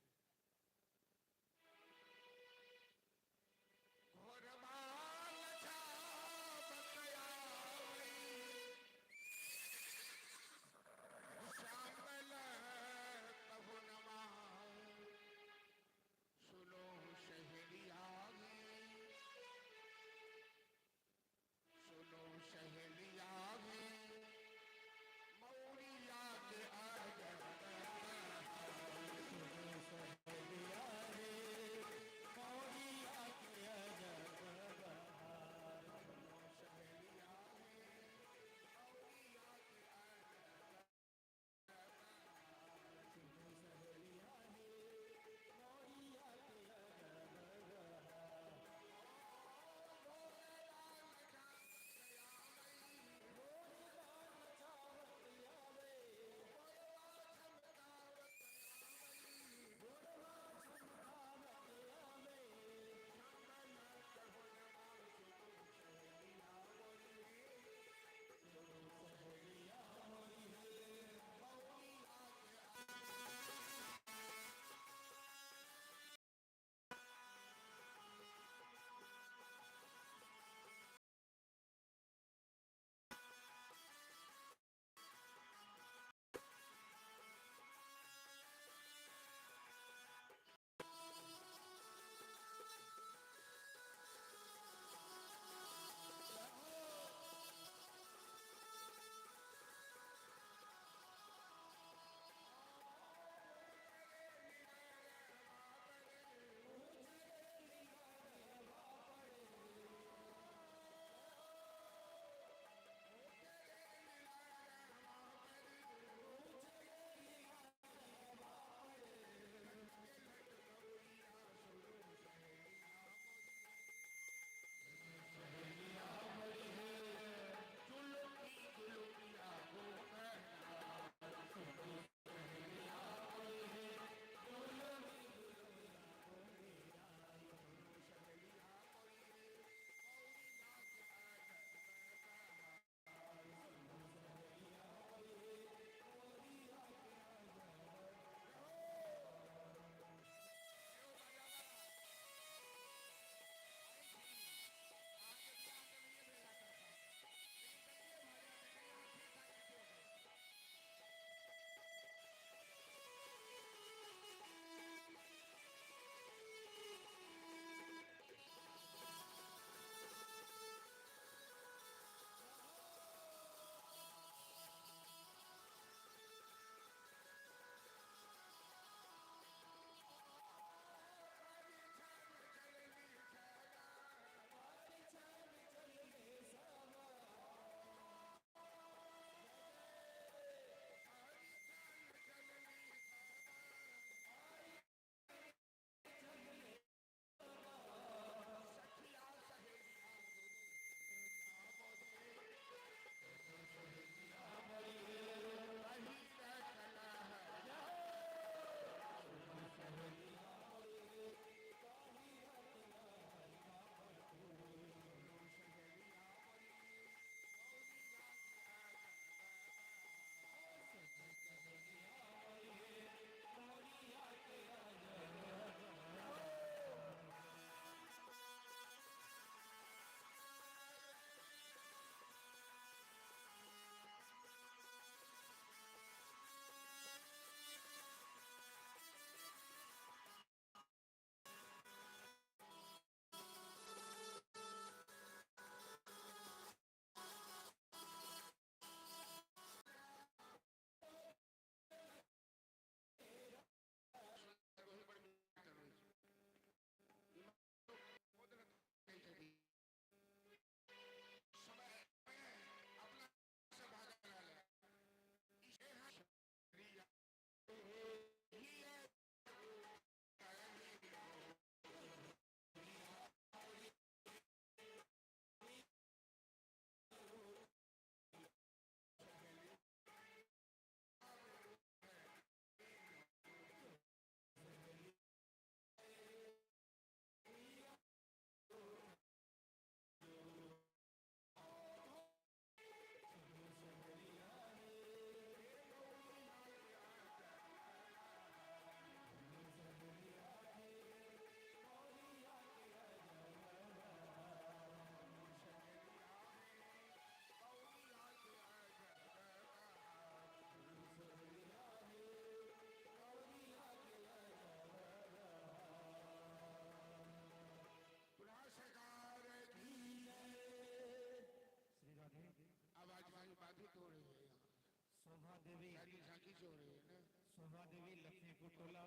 शांति से हो रही है ना। शोभा देवी लक्ष्मीपुर टोला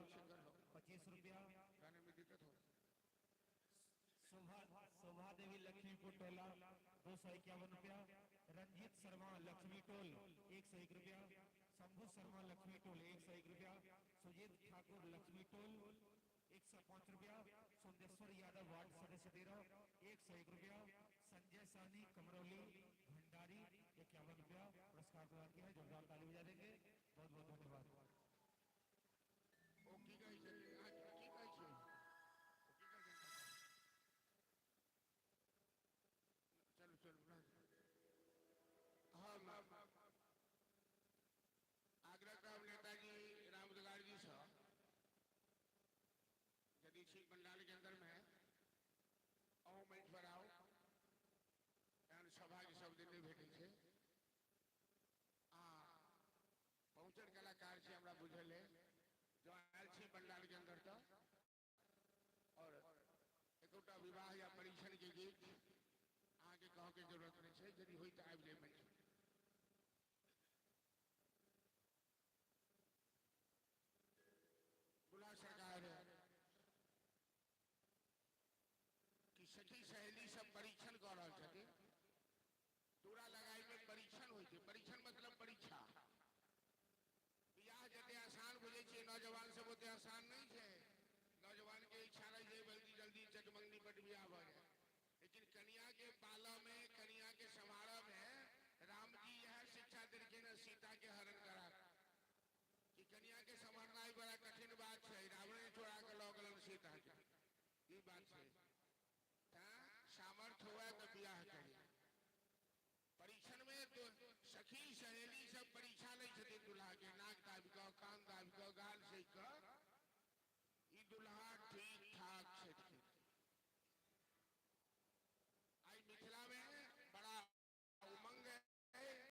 25 रुपया। गाने में दिक्कत हो शोभा देवी लक्ष्मीपुर टोला 251 रुपया। रंजीत शर्मा लक्ष्मी टोल 101 रुपया। शंभू शर्मा लक्ष्मी टोल 101 रुपया। सुजीत ठाकुर लक्ष्मी टोल 105 रुपया। सुंदेश्वर यादव वार्ड सदस्य 13 101 रुपया। संजय साहनी कमरौली भंडारी 51 रुपया पुरस्कार प्रदान किया है। जोरदार ताली बजा देंगे। बहुत बहुत धन्यवाद। ओ की गई है आज की गई है चलो चलो हाँ आगरा का नेताजी रामदगार जी साहब यदि छिक मंडाल के अंदर में आओ मंच पर आओ सभा के सब दिन भेटे छे पहुंचन कलाकार से हमरा बुझल है जो आयल छी पंडाल के अंदर तो और एकोटा विवाह या परीक्षण के गीत आगे कह के जरूरत नहीं है यदि हुई तो आबि जाए मंच बुला सरकार कि सखी सहेली सब परीक्षण कर रहा छथिन दूरा लगाई में परीक्षण होई छे परीक्षण मतलब परीक्षा बियाह जते आसान बुझे छे नौजवान सब ओते आसान नहीं छे नौजवान के इच्छा रही है जल्दी जल्दी चकमंगनी पर बियाह हो जाए लेकिन कन्या के पाला में कन्या के समारोह में राम जी यह शिक्षा देलखिन सीता के हरण करा कि कन्या के संवरना ही बड़ा कठिन बात है रावण ने चोरा के लौ गलन सीता के ये बात है सामर्थ हुआ तो बियाह